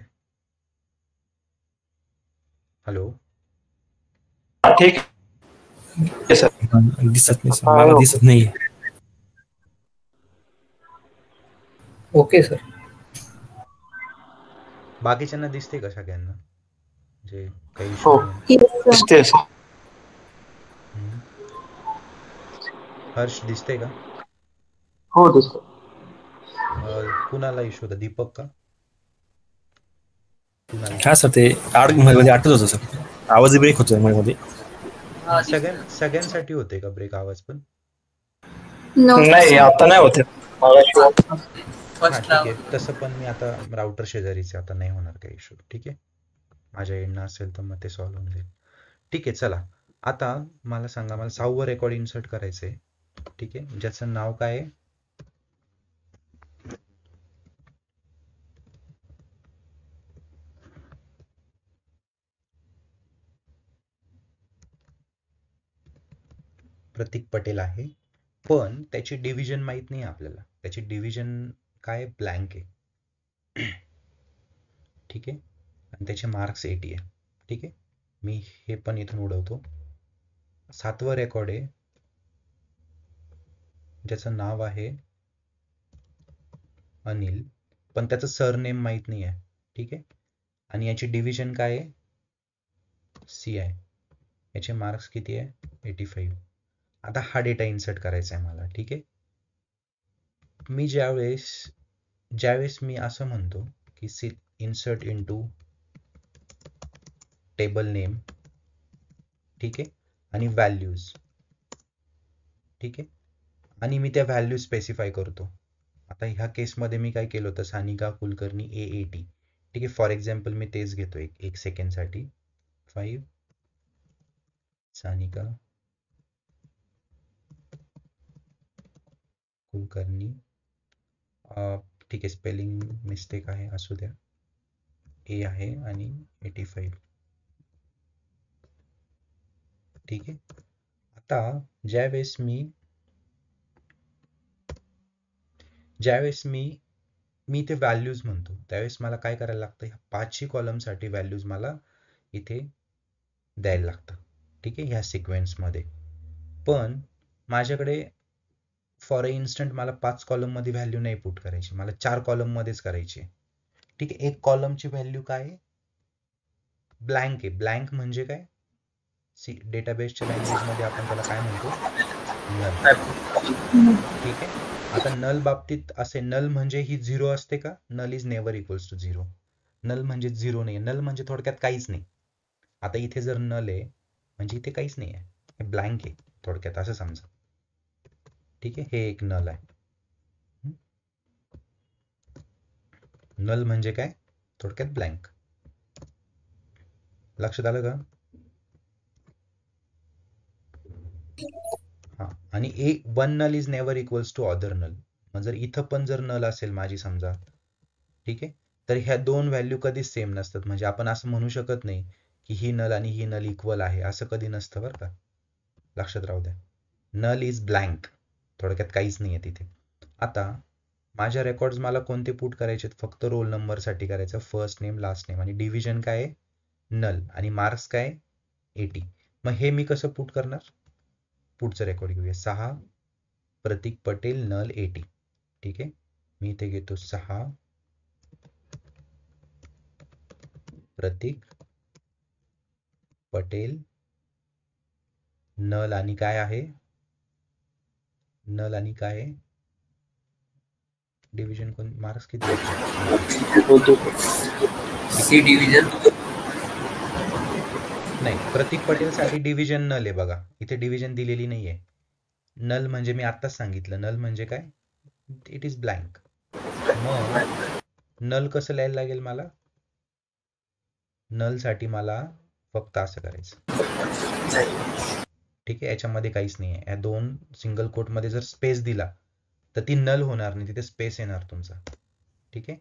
हॅलो, ठीक आहे सर. दिसत नाही सर, मला दिसत नाही. Okay sir. बाकीच्यांना दिसते का सगळ्यांना, जे काही हो, इश्यू नाही. दिसते सर. हर्ष दिसते का, हो दिसते. कुणाला इश्यू होता, दीपक का, कुणाला, हा सर, ते मध्ये आठवत होतं सर, आवाज ब्रेक होतो मध्ये. सगळ्यांसाठी होते का ब्रेक आवाज पण, नाही आता नाही होते. हा ठीक आहे, तसं पण मी आता राउटर शेजारीचे, आता नाही होणार काही इश्यू. ठीक आहे, माझ्या एंडनं असेल तर मग ते सॉल्व्ह होऊन जाईल. ठीक आहे, चला आता मला सांगा, मला 6वं रेकॉर्ड इन्सर्ट करायचंय. ठीक आहे, ज्याचं नाव काय आहे, प्रतीक पटेल आहे, पण त्याची डिव्हिजन माहित नाही आपल्याला, त्याची डिव्हिजन काय ब्लँक आहे. ठीक आहे, आणि त्याचे मार्क्स 80 आहे. ठीक आहे, मी हे पण इथून उडवतो. 7वं रेकॉर्ड आहे, ज्याचं नाव आहे अनिल, पण त्याचं सरनेम माहित नाही आहे. ठीक आहे, आणि याची डिव्हिजन काय आहे, C आहे, याचे मार्क्स किती आहे, 85. आता हा डेटा इन्सर्ट करायचा आहे मला. ठीक आहे, मी ज्यावेळेस मी असं म्हणतो की इन्सर्ट इनटू टेबल नेम, ठीक आहे, आणि व्हॅल्यूज. ठीक ठीक आहे. आणि मी त्या व्हॅल्यू स्पेसिफाय करतो. आता ह्या केसमध्ये मी काय केलं होतं, सानिका कुलकर्णी AAT. ठीक आहे, फॉर एक्झाम्पल मी तेच घेतो एक सेकंडसाठी. 5 सानिका कुलकर्णी. ठीक आहे, स्पेलिंग मिस्टेक आहे, असू द्या. ए आहे आणि 85. ठीक आहे. आता ज्यावेळेस मी इथे व्हॅल्यूज म्हणतो, त्यावेळेस मला काय करायला लागतं, ह्या 5ही कॉलमसाठी व्हॅल्यूज मला इथे द्यायला लागतं. ठीक आहे, ह्या सिक्वेन्समध्ये. पण माझ्याकडे फॉर इन्स्टंट मला 5 कॉलममध्ये व्हॅल्यू नाही पुट करायची, मला 4 कॉलममध्येच करायची. ठीक आहे, एक कॉलमची व्हॅल्यू काय आहे, ब्लँक आहे. ब्लँक म्हणजे काय, डेटाबेसच्या लँग्वेजमध्ये आपण त्याला काय म्हणतो, नल. ठीक आहे. आता नल बाबतीत असे, नल म्हणजे ही 0 असते का, null is never equals to 0. Null म्हणजे 0 नाही, नल म्हणजे थोडक्यात काहीच नाही. आता इथे जर नल आहे म्हणजे इथे काहीच नाही आहे, हे ब्लँक आहे थोडक्यात, असं समजा. ठीक आहे, हे एक नल आहे. नल म्हणजे काय, थोडक्यात ब्लँक. लक्षात आलं का? हा. आणि one null is never equals to other null. मग जर इथं पण जर नल असेल माझी समजा, ठीक आहे, तर ह्या दोन व्हॅल्यू कधीच सेम नसतात. म्हणजे आपण असं म्हणू शकत नाही की ही नल आणि ही नल इक्वल आहे, असं कधी नसतं बरं का, लक्षात राहू द्या. नल इज ब्लँक, थोडक्यात काहीच नाही आहे तिथे. आता माझ्या रेकॉर्ड्स मला कोणते पुट करायचे, फक्त रोल नंबरसाठी करायचं, फर्स्ट नेम लास्ट नेम, आणि डिव्हिजन काय आहे, नल, आणि मार्क्स काय 80. मग हे मी कसं पुट करणार, पुढचं रेकॉर्ड घेऊया. 6 प्रतीक पटेल नल 80. ठीक आहे, मी इथे घेतो 6 प्रतीक पटेल नल, आणि काय आहे, नल आणि काय आहे, डिव्हिजन कोण, मार्क्स किती सी डिव्हिजन नाही, प्रतीक पटेल साठी डिव्हिजन नल आहे बघा, इथे डिव्हिजन दिलेली नाहीये. नल म्हणजे मी आत्ताच सांगितलं, नल म्हणजे काय, इट इज ब्लँक. मग नल कसं लिहायला लागेल मला, नल साठी मला फक्त असं करायचं. ठीक आहे, याच्यामध्ये काहीच नाही आहे. या दोन सिंगल कोट मध्ये जर स्पेस दिला तर ती नल होणार नाही, तिथे स्पेस येणार तुमचा. ठीक आहे,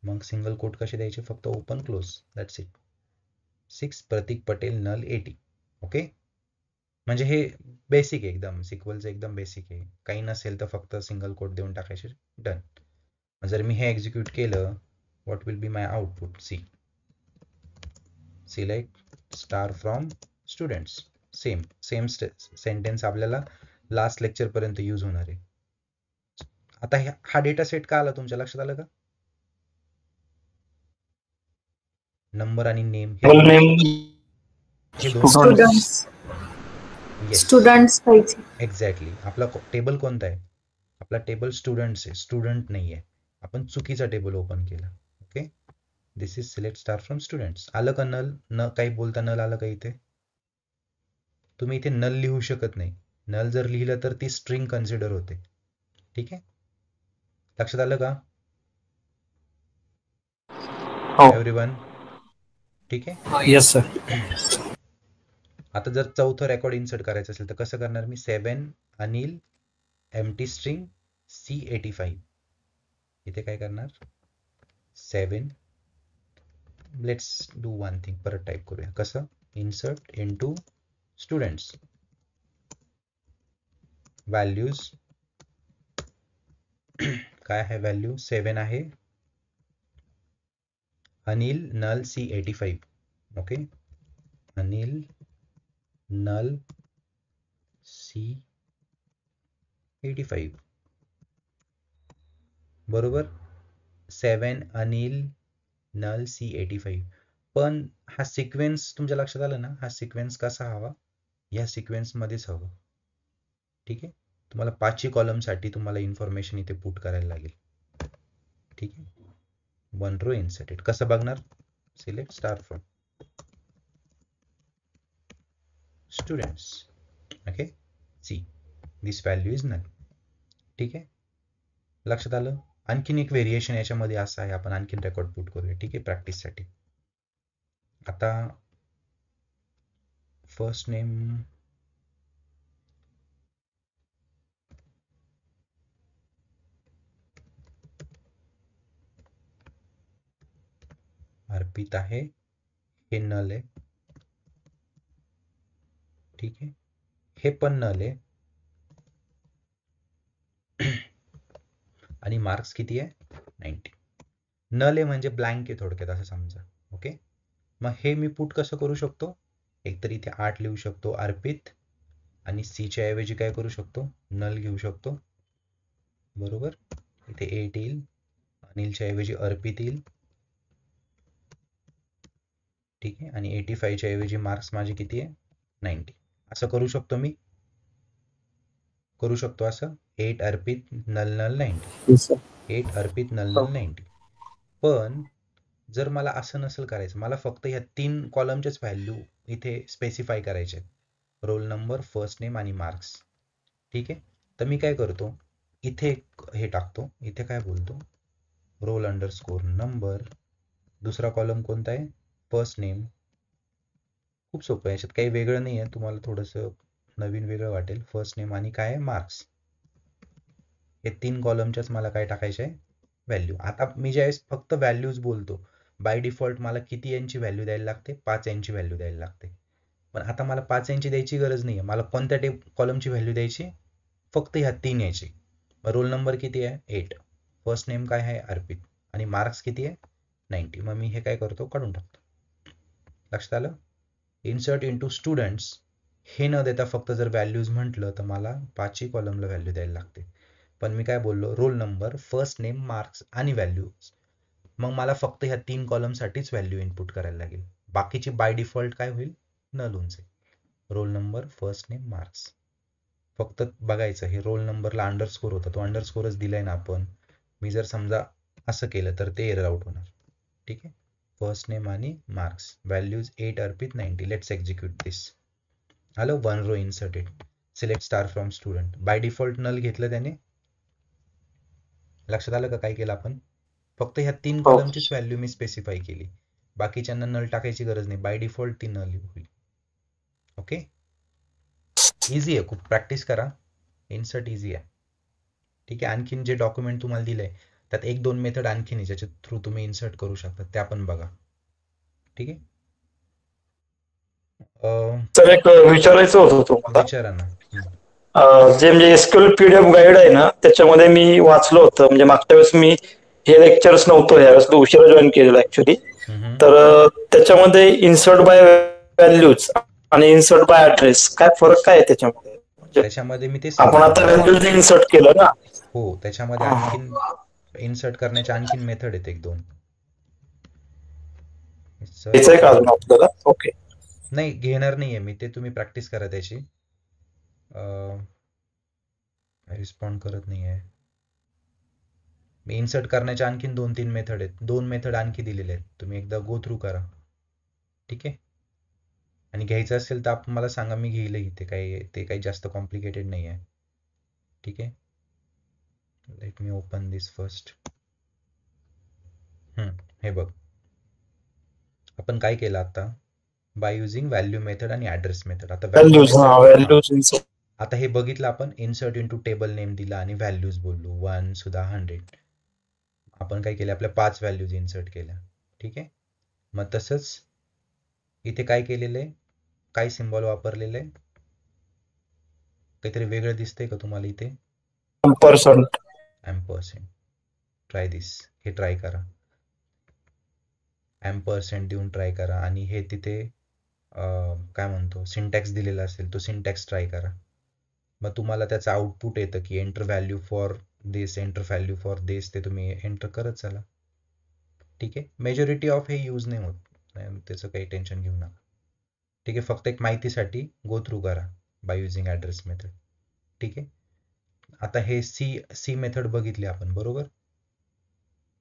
मग सिंगल कोट कसे द्यायचे, फक्त open close, that's it. 6 Prateek Patel null 80. Okay, म्हणजे हे बेसिक आहे एकदम, सिक्वलचं एकदम बेसिक आहे. काही नसेल तर फक्त सिंगल कोट देऊन टाकायचे, डन. जर मी हे एक्झिक्यूट केलं, what will be my output, see select star from students. Same sentence आपल्याला लास्ट लेक्चर पर्यंत यूज होणार आहे. आता हा डेटा सेट का आला, तुमच्या लक्षात आलं का, नंबर आणि नेम हे दोन स्टुडंट्स पाहिजे. एक्झॅक्टली. आपला टेबल कोणता आहे, आपला टेबल स्टुडंट्स आहे, स्टुडंट नाही आहे, आपण चुकीचा टेबल ओपन केला. Okay, this is select star from students. आलं का नल, न काही बोलता नल आलं का इथे, तुम्ही इथे नल लिहू शकत नाही, नल जर लिहिलं तर ती स्ट्रिंग कन्सिडर होते. ठीक आहे, लक्षात आलं का एव्हरीवन? ठीक आहे, येस सर. आता जर चौथं रेकॉर्ड इन्सर्ट करायचं असेल तर कसं करणार मी, 7 अनिल एम्प्टी स्ट्रिंग C85. इथे काय करणार, 7, लेट्स डू वन थिंग, परत टाईप करूया. कसं, इन्सर्ट इनटू स्टुडंट्स, व्हॅल्यूज काय आहे, व्हॅल्यू 7 आहे, Anil null C85. Okay, Anil null C85 बरोबर. 7 अनिल नल C85. पण हा सिक्वेन्स तुमच्या लक्षात आलं ना, हा सिक्वेन्स कसा हवा, या सिक्वेन्स मध्येच हवं. ठीक आहे, तुम्हाला 5ही कॉलम साठी तुम्हाला इन्फॉर्मेशन इथे पुट करायला लागेल. ठीक आहे, 1 रो इन्सर्टेड. कसं बघणार, select star from students. Okay, see, this value is null. ठीक आहे, लक्षात आलं. आणखीन एक व्हेरिएशन याच्यामध्ये असं आहे, आपण आणखीन रेकॉर्ड पुट करूया. ठीक आहे, प्रॅक्टिससाठी. आता फर्स्ट नेम अर्पित आहे, हे नल आहे. ठीक आहे, हे पण नल आहे. आणि मार्क्स किती आहे? 90. नल आहे म्हणजे ब्लँक आहे थोडक्यात, असं समजा. ओके, मग हे मी पुट कसं करू शकतो? एकतर इथे 8 लिहू शकतो अर्पित, आणि सीच्या ऐवजी काय करू शकतो? नल घेऊ शकतो. बरोबर, इथे 8 येईल, अनिलच्या ऐवजी अर्पित येईल. ठीक आहे, आणि 85च्या ऐवजी मार्क्स माझे किती आहे? 90. असं करू शकतो मी, करू शकतो असं. 8 अर्पित नल नल 90, 8 अर्पित नल नल 90. पण जर मला असं नसेल करायचं, मला फक्त ह्या 3 कॉलमचेच व्हॅल्यू इथे स्पेसिफाय करायचे आहेत, रोल नंबर, फर्स्ट नेम आणि मार्क्स. ठीक आहे, तर मी काय करतो, इथे हे टाकतो, इथे काय बोलतो, रोल अंडरस्कोर नंबर. दुसरा कॉलम कोणता आहे? First name. खूप सोपं आहे, याच्यात काही वेगळं नाही आहे, तुम्हाला थोडंसं नवीन वेगळं वाटेल. फर्स्ट नेम आणि काय आहे? मार्क्स. हे 3 कॉलमच्याच मला काय टाकायचे आहे? व्हॅल्यू. आता मी ज्यावेळेस फक्त व्हॅल्यूज बोलतो, बाय डिफॉल्ट मला किती यांची व्हॅल्यू द्यायला लागते? 5 यांची व्हॅल्यू द्यायला लागते. पण आता मला 5 यांची द्यायची गरज नाही आहे, मला कोणत्या कॉलमची व्हॅल्यू द्यायची? फक्त ह्या 3 याची. रोल नंबर किती आहे? 8. फर्स्ट नेम काय आहे? अर्पित. आणि मार्क्स किती आहे? 90. मग मी हे काय करतो? काढून टाकतो. लक्षात आलं? इन्सर्ट इंटू स्टुडंट्स हे न देता फक्त जर व्हॅल्यूज म्हटलं तर मला 5ही कॉलमला व्हॅल्यू द्यायला लागते. पण मी काय बोललो? Roll number, first name, marks आणि व्हॅल्यूज. मग मला फक्त ह्या 3 कॉलमसाठीच व्हॅल्यू इनपुट करायला लागेल. बाकीची बाय डिफॉल्ट काय होईल? नल होऊन जाईल. Roll number, first name, marks. फक्त बघायचं, हे रोल नंबरला अंडरस्कोर होता, तो अंडरस्कोरच दिलाय ना आपण. मी जर समजा असं केलं तर ते एरर आउट होणार. ठीक आहे, फर्स्ट नेम आणि marks, values 8 Arpit 90. Let's execute this. आलं, 1 row inserted. Select star from student. By default null घेतलं त्याने. लक्षात आलं का काय केलं आपण? फक्त ह्या 3 कॉलमचीच व्हॅल्यू मी स्पेसिफाय केली, बाकीच्यांना नल टाकायची गरज नाही, बाय डिफॉल्ट ती नल होईल. ओके, इझी आहे खूप, प्रॅक्टिस करा. इन्सर्ट इझी आहे. ठीक आहे, आणखीन जे डॉक्युमेंट तुम्हाला दिलंय त्यात 1-2 मेथड आणखीन आहे ज्याच्या थ्रू तुम्ही इन्सर्ट करू शकता, त्या पण बघा. ठीक आहे, सर एक विचारायचं होतं तुम्हाला. विचारा ना. जे म्हणजे एसक्यूएल पीडीएफ गाईड आहे ना, त्याच्यामध्ये मी वाचलं होतं. म्हणजे मागच्या वेळेस मी हे लेक्चर्स नव्हतो, यावेळेस उशिरा जॉईन केलेलं ऍक्च्युली. तर त्याच्यामध्ये इन्सर्ट बाय व्हॅल्यूज आणि इन्सर्ट बाय ऍड्रेस काय फरक काय आहे त्याच्यामध्ये? त्याच्यामध्ये मी ते आपण आता व्हॅल्यूज इन्सर्ट केलं ना. हो, त्याच्यामध्ये आणखीन इन्सर्ट करण्याच्या आणखीन मेथड आहेत 1-2. का अजून आपल्याला? ओके, नाही घेणार नाहीये मी ते, तुम्ही प्रॅक्टिस करा त्याची. रिस्पॉन्ड करत नाहीये. मी इन्सर्ट करण्याच्या आणखीन 2-3 मेथड आहेत, 2 मेथड आणखी दिलेले आहेत, तुम्ही एकदा गो थ्रू करा. ठीक आहे, आणि घ्यायचं असेल तर आपण मला सांगा, मी घेईल इथे. ते काही जास्त कॉम्प्लिकेटेड नाही आहे. ठीक आहे, लेट मी ओपन दिस फर्स्ट. हे बघ, आपण काय केलं आता? बाय युझिंग व्हॅल्यू मेथड आणि ऍड्रेस मेथड. आता हे बघितलं आपण, इन्सर्ट इंटू टेबल नेम दिला आणि व्हॅल्यूज बोललो, 1 सुद्धा 100. आपण काय केलं? आपल्या 5 व्हॅल्यूज इन्सर्ट केल्या. ठीक आहे, मग तसंच इथे काय केलेलं आहे? काय सिम्बॉल वापरलेलं आहे? काहीतरी वेगळं दिसतंय का तुम्हाला इथे? एम्परसेंट. ट्राय दिस, हे ट्राय करा. एम्परसेंट देऊन ट्राय करा, आणि हे तिथे काय म्हणतो सिंटॅक्स दिलेला असेल तो सिंटॅक्स ट्राय करा. मग तुम्हाला त्याचं आउटपुट येतं की enter value for this, enter value for this, ते तुम्ही एंटर करत चला. ठीक आहे, मेजॉरिटी ऑफ हे यूज नाही होत, त्याचं काही टेन्शन घेऊ नका. ठीक आहे, फक्त एक माहितीसाठी गो थ्रू करा बाय युझिंग ॲड्रेस मेथड. ठीक आहे, आता हे सी मेथड बघितली आपण, बरोबर.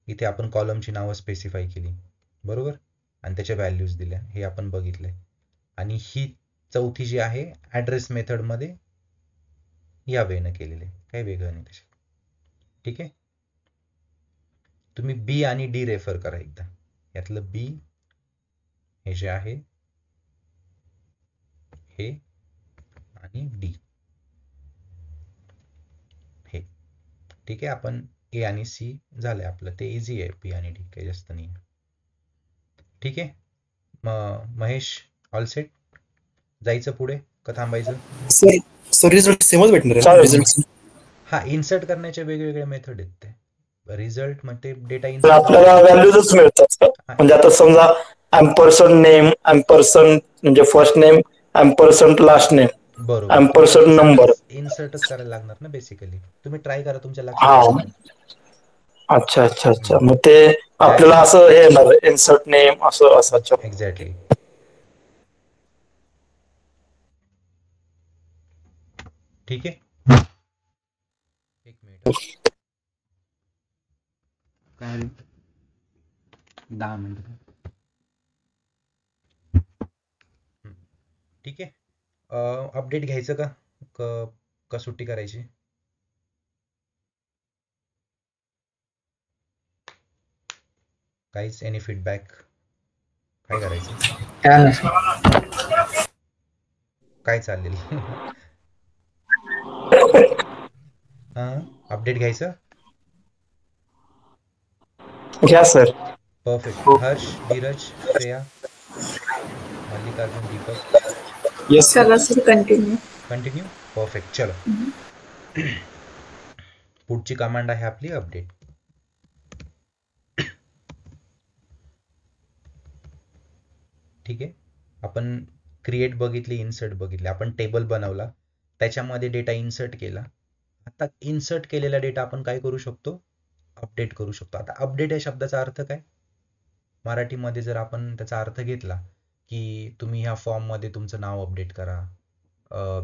इथे आपण कॉलमची नावं स्पेसिफाय केली, बरोबर, आणि त्याच्या व्हॅल्यूज दिल्या, हे आपण बघितलंय. आणि ही चौथी जी आहे ॲड्रेस मेथडमध्ये या वेनं केलेलं आहे, काही वेगळं नाही त्याच्यात. ठीक आहे. तुम्ही बी आणि डी रेफर करा एकदा. यातलं बी हे जे आहे हे आणि डी हे. ठीक आहे. आपण ए आणि सी झालंय आपलं, ते इझी आहे. बी आणि डी काही जास्त नाही. ठीक आहे. महेश ऑल सेट, जायचं पुढे का थांबायचं? सर रिझल्ट सेमच भेटणार आहे चालेल. रिझल्ट. हा, इन्सर्ट करण्याचे वेगवेगळे मेथड आहेत. ते रिझल्ट मध्ये डेटा तर इन्सर्ट आपल्याला व्हॅल्यूजच मिळतात का? म्हणजे आता समजा एम्परसंट नेम, एम्परसंट म्हणजे फर्स्ट नेम, एम्परसंट लास्ट नेम, बरोबर, एम्परसंट नंबर. इन्सर्टच करायला लागणार ना बेसिकली. तुम्ही ट्राय करा, तुमच्या हा. लक्षात. अच्छा अच्छा अच्छा. मग ते आपल्याला असं हे येणार इन्सर्ट नेम असं असं. एक्झॅक्टली. ठीक आहे. एक मिनिट. काय 10 मिनिट. ठीक आहे. अपडेट घ्यायचं का सुट्टी करायची? काहीच एनी फीडबॅक? काय करायचं? काय चालेल? अपडेट घ्यायचं? घ्या sir. Perfect. Harsh, Dheeraj, Shreya, Mallikarjun, Deepak. Yes चला सर कंटिन्यू. कंटिन्यू. परफेक्ट. चलो. पुढची कमांड आहे आपली अपडेट. ठीक आहे. आपण क्रिएट बघितली, इन्सर्ट बघितली, आपण टेबल बनवला, त्याच्यामध्ये डेटा इन्सर्ट केला. आता इन्सर्ट केलेला डेटा आपण काय करू शकतो? अपडेट करू शकतो. आता अपडेट या शब्दाचा अर्थ काय? मराठीमध्ये जर आपण त्याचा अर्थ घेतला की तुम्ही ह्या फॉर्ममध्ये तुमचं नाव अपडेट करा,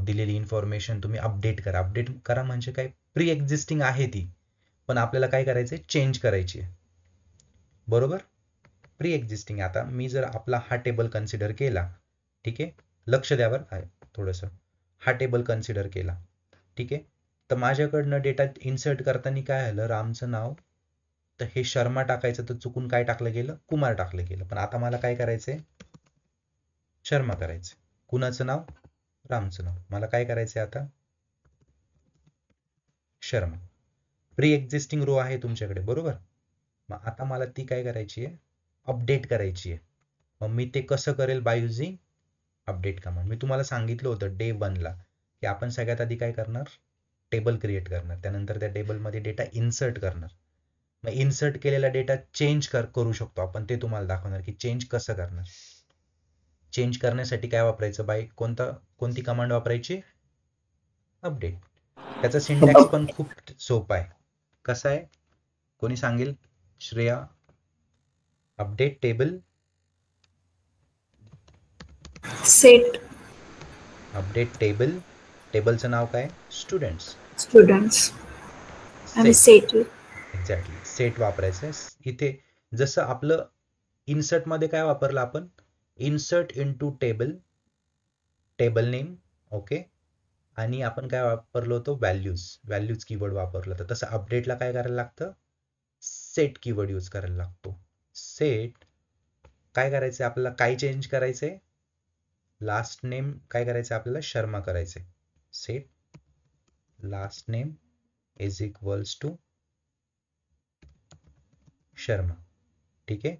दिलेली इन्फॉर्मेशन तुम्ही अपडेट करा. अपडेट करा म्हणजे काय? प्री एक्झिस्टिंग आहे ती, पण आपल्याला काय करायचंय? चेंज करायची आहे. बरोबर. Pre existing. आता मी जर आपला हा टेबल कन्सिडर केला, ठीक आहे, लक्ष द्यावर आहे थोडंसं, हा टेबल कन्सिडर केला, ठीक आहे, तर माझ्याकडनं डेटा इन्सर्ट करताना काय आलं? रामचं नाव, तर हे शर्मा टाकायचं तर चुकून काय टाकलं गेलं? कुमार टाकलं गेलं. पण आता मला काय करायचंय? शर्मा करायचं. कुणाचं नाव? रामचं नाव. मला काय करायचंय आता? शर्मा. प्री एक्झिस्टिंग रो आहे तुमच्याकडे, बरोबर. मग आता मला ती काय करायची आहे? अपडेट करायची आहे. मग मी ते कसं करेल? By using update command. मी तुम्हाला सांगितलं होतं डे 1 ला की आपण सगळ्यात आधी काय करणार? टेबल क्रिएट करणार, त्यानंतर त्या टेबलमध्ये डेटा इन्सर्ट करणार. मग इन्सर्ट केलेला डेटा चेंज करू शकतो आपण, ते तुम्हाला दाखवणार की चेंज कसं करणार. चेंज करण्यासाठी काय वापरायचं? कोणती कमांड वापरायची? अपडेट. त्याचा सिंटॅक्स पण खूप सोपा आहे. कसा आहे? कोणी सांगेल? Shreya. Update table, set. Update table, टेबलचं नाव काय? स्टुडंट्स आणि सेट. एक्झॅक्टली. सेट वापरायचं. इथे जसं आपलं इन्सर्ट मध्ये काय वापरलं आपण? Insert into table, table name, okay, आणि आपण काय वापरलो होतो? व्हॅल्यूज कीवर्ड वापरलं होतं. तसं अपडेटला काय करायला लागतं? सेट कीवर्ड यूज करायला लागतो. सेट काय करायचं? आपल्याला काय चेंज करायचंय? लास्ट नेम काय करायचं आपल्याला? शर्मा करायचंय. Set last name is equals to Sharma. ठीक आहे.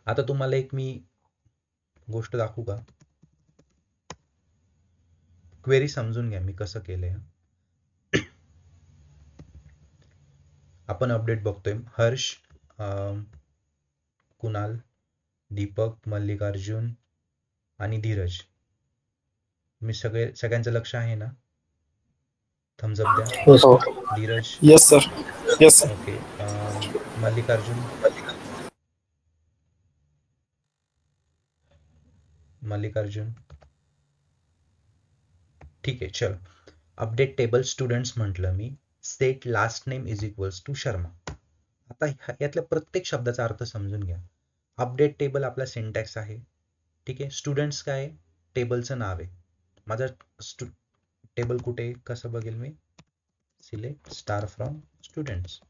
आता तुम्हाला एक मी गोष्ट दाखवू का? क्वेरी समजून घ्या मी कसं केलंय. आपण अपडेट बघतोय. हर्ष, कुणाल, दीपक, मल्लिकार्जुन आणि धीरज. मी सगळ्यांचं लक्ष आहे ना? थम्स अप द्या. Dheeraj. Yes sir. Yes sir. Okay. Mallikarjun. ठीक आहे. चल. अपडेट टेबल स्टुडंट्स म्हटलं मी. Set last name is equals to Sharma. आता यातल्या प्रत्येक शब्दाचा अर्थ समजून घ्या. अपडेट टेबल आपला सिंटॅक्स आहे, ठीक आहे. स्टुडंट्स काय? टेबलचं नाव आहे. माझा टेबल कुठे कसं बघेल मी? Select star from students.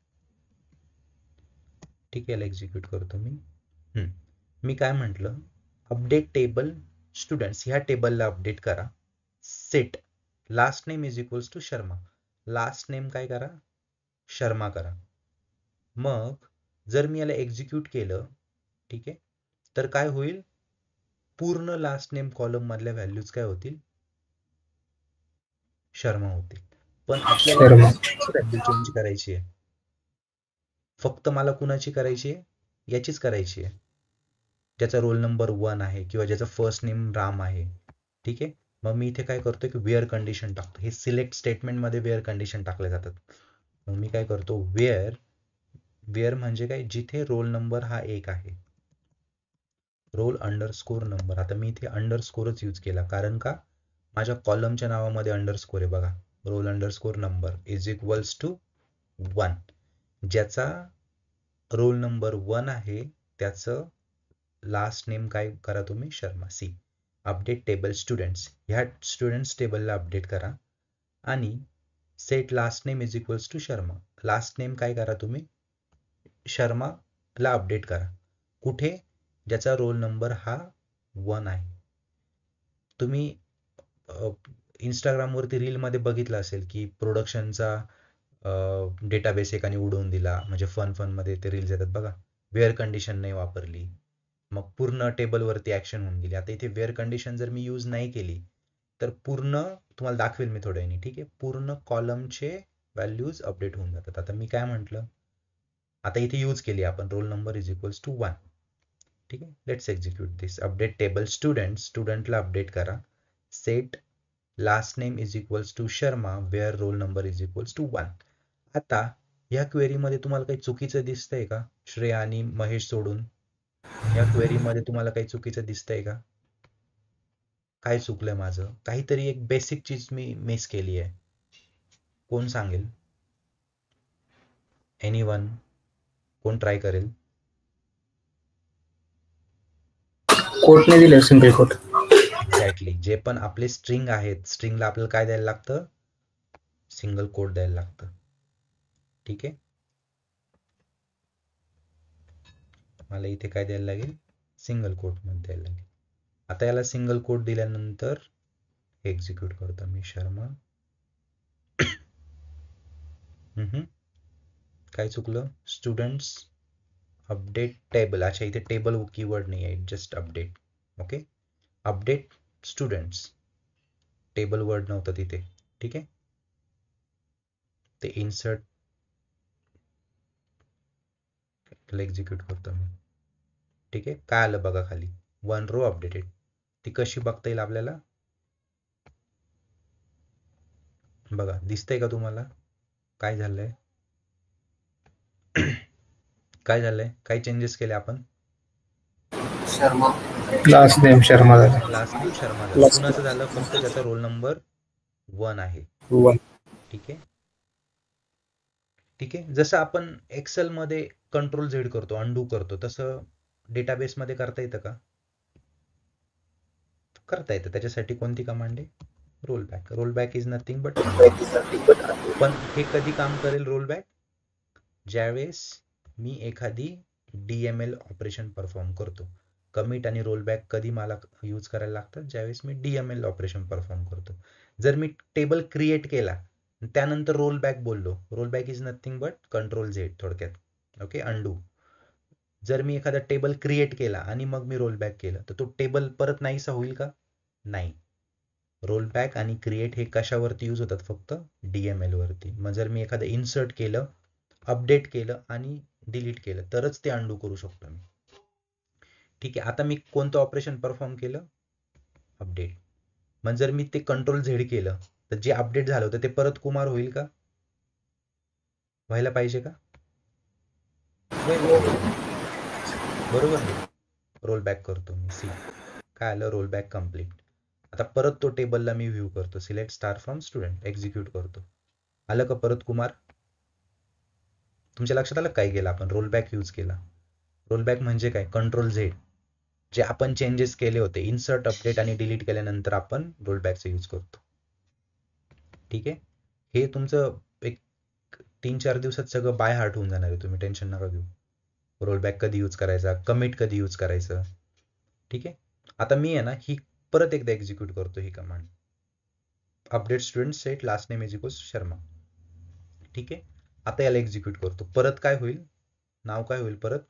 ठीक आहे, याला एक्झिक्यूट करतो मी. मी काय म्हटलं, अपडेट टेबल स्टुडंट्स, ह्या टेबलला अपडेट करा. Set last name is equals to Sharma. Last name काय करा? शर्मा करा. मग जर मी याला एक्झिक्यूट केलं, ठीक आहे, तर काय होईल? पूर्ण लास्ट नेम कॉलम मधल्या व्हॅल्यूज काय होतील? शर्मा होतील. पण आपल्याला व्हॅल्यू चेंज करायची आहे. फक्त मला कुणाची करायची आहे? याचीच करायची आहे, ज्याचा रोल नंबर 1 आहे किंवा ज्याचा फर्स्ट नेम राम आहे. ठीक आहे, मग मी इथे काय करतो की वेअर कंडिशन टाकतो. हे सिलेक्ट स्टेटमेंट मध्ये वेअर कंडिशन टाकले जातात. मग मी काय करतो, वेअर म्हणजे काय? जिथे रोल नंबर हा 1 आहे, रोल अंडरस्कोर नंबर. आता मी इथे अंडरस्कोरच यूज केला, कारण का माझ्या कॉलमच्या नावामध्ये अंडरस्कोर आहे बघा. Roll underscore number is equals to 1. ज्याचा रोल नंबर 1 आहे त्याचं लास्ट नेम काय करा तुम्ही? Sharma. See update table students, ह्या स्टुडंट्स टेबलला अपडेट करा आणि set last name is equals to Sharma. Last name काय करा तुम्ही? शर्माला अपडेट करा. कुठे? ज्याचा रोल नंबर हा 1 आहे. तुम्ही इंस्टाग्रामवरती रीलमध्ये बघितलं असेल की प्रोडक्शनचा डेटाबेस एकाने उडवून दिला, म्हणजे फनमध्ये ते रील्स येतात बघा. वेअर कंडिशन नाही वापरली, मग पूर्ण टेबलवरती ऍक्शन होऊन गेली. आता इथे वेअर कंडिशन जर मी यूज नाही केली तर पूर्ण, तुम्हाला दाखवेल मी थोड्या वेळाने, ठीक आहे, पूर्ण कॉलमचे व्हॅल्यूज अपडेट होऊन जातात. आता मी काय म्हटलं, आता इथे यूज केली आपण roll number is equals to 1. ठीक आहे, let's execute this. Update table students, स्टुडंटला अपडेट करा. Set last name is equals to Sharma where roll number is equals to 1. आता या क्वेरीमध्ये तुम्हाला काही चुकीचं दिसतंय का? श्रेया आणि महेश सोडून या क्वेरीमध्ये तुम्हाला काही चुकीचं दिसतंय का? काय चुकलंय माझं? काहीतरी एक बेसिक चीज मी मिस केली आहे. कोण सांगेल? एनीवन? कोण ट्राय करेल? कोट नाही दिलं, सिंगल कोट. एक्झॅक्टली. जे पण आपले स्ट्रिंग आहेत, स्ट्रिंगला आपल्याला काय द्यायला लागतं? सिंगल कोट द्यायला लागतं. ठीक आहे, मला इथे काय द्यायला लागेल? सिंगल कोट मध्ये द्यायला लागेल. आता याला सिंगल कोट दिल्यानंतर एक्झिक्यूट करतो मी. शर्मा. काय चुकलं? Students update table. अच्छा, इथे टेबल कीवर्ड नाही आहे, just update. Okay, update students, table word नव्हतं तिथे. ठीक आहे, ते इन्सर्ट एक्झिक्यूट करतो मी. ठीक आहे, काय आलं बघा खाली? 1 रो अपडेटेड. ती कशी बघता येईल आपल्याला? बघा, दिसतंय का तुम्हाला? काय झालंय? काय झालंय? काय चेंजेस केले आपण? शर्मा, लास्ट नेम शर्मा झाला. लास्ट नेम शर्मा झालं. कुणाचं झालं? फक्त ज्याचा रोल नंबर 1 आहे. ठीक आहे, ठीक आहे. जसं आपण एक्सेल मध्ये कंट्रोल झेड करतो, अंडू करतो, तसं डेटाबेस मध्ये करता येतं का? करता येतं. त्याच्यासाठी कोणती कमांड आहे? Roll back. Roll back is nothing but, पण हे कधी काम करेल रोल बॅक? ज्यावेळेस मी एखादी DML ऑपरेशन परफॉर्म करतो. कमिट आणि रोल बॅक कधी मला यूज करायला लागतात? ज्यावेळेस मी DML ऑपरेशन परफॉर्म करतो. जर मी टेबल क्रिएट केला त्यानंतर रोल बॅक बोललो, roll back is nothing but control Z थोडक्यात. Okay, undo. जर मी एखादा टेबल क्रिएट केला आणि मग मी रोल बॅक केलं तर तो टेबल परत नाहीसा होईल का? नाही. रोल बॅक आणि क्रिएट हे कशावरती यूज होतात? फक्त DML वरती. मग जर मी एखादं इन्सर्ट केलं, अपडेट केलं आणि डिलीट केलं तरच ते अंडू करू शकतो मी. ठीक आहे, आता मी कोणतं ऑपरेशन परफॉर्म केलं? अपडेट. मग जर मी ते कंट्रोल झेड केलं तर जे अपडेट झालं होतं ते परत कुमार होईल का? व्हायला पाहिजे का? बरोबर. रोल बॅक करतो मी. सी काय आलं? Roll back complete. आता परत तो टेबलला मी व्ह्यू करतो. Select star from student, execute करतो. आलं का परत कुमार? तुमच्या लक्षात आलं काय केलं आपण? रोल बॅक यूज केला. रोल बॅक म्हणजे काय? Control Z. जे आपण चेंजेस केले होते, इन्सर्ट, अपडेट आणि डिलीट केल्यानंतर आपण रोल बॅकचा यूज करतो. ठीक आहे. हे तुमचं एक 3-4 दिवसात सगळं बाय हार्ट होऊन जाणार आहे. तुम्ही टेन्शन नका घेऊ. रोल बॅक कधी यूज करायचा, कमिट कधी यूज करायचं. ठीक आहे. आता मी आहे ना ही परत एकदा एक्झिक्यूट करतो ही command. Update student set last name is equals Sharma. ठीक आहे. आता याला एक्झिक्यूट करतो. परत काय होईल, नाव काय होईल, परत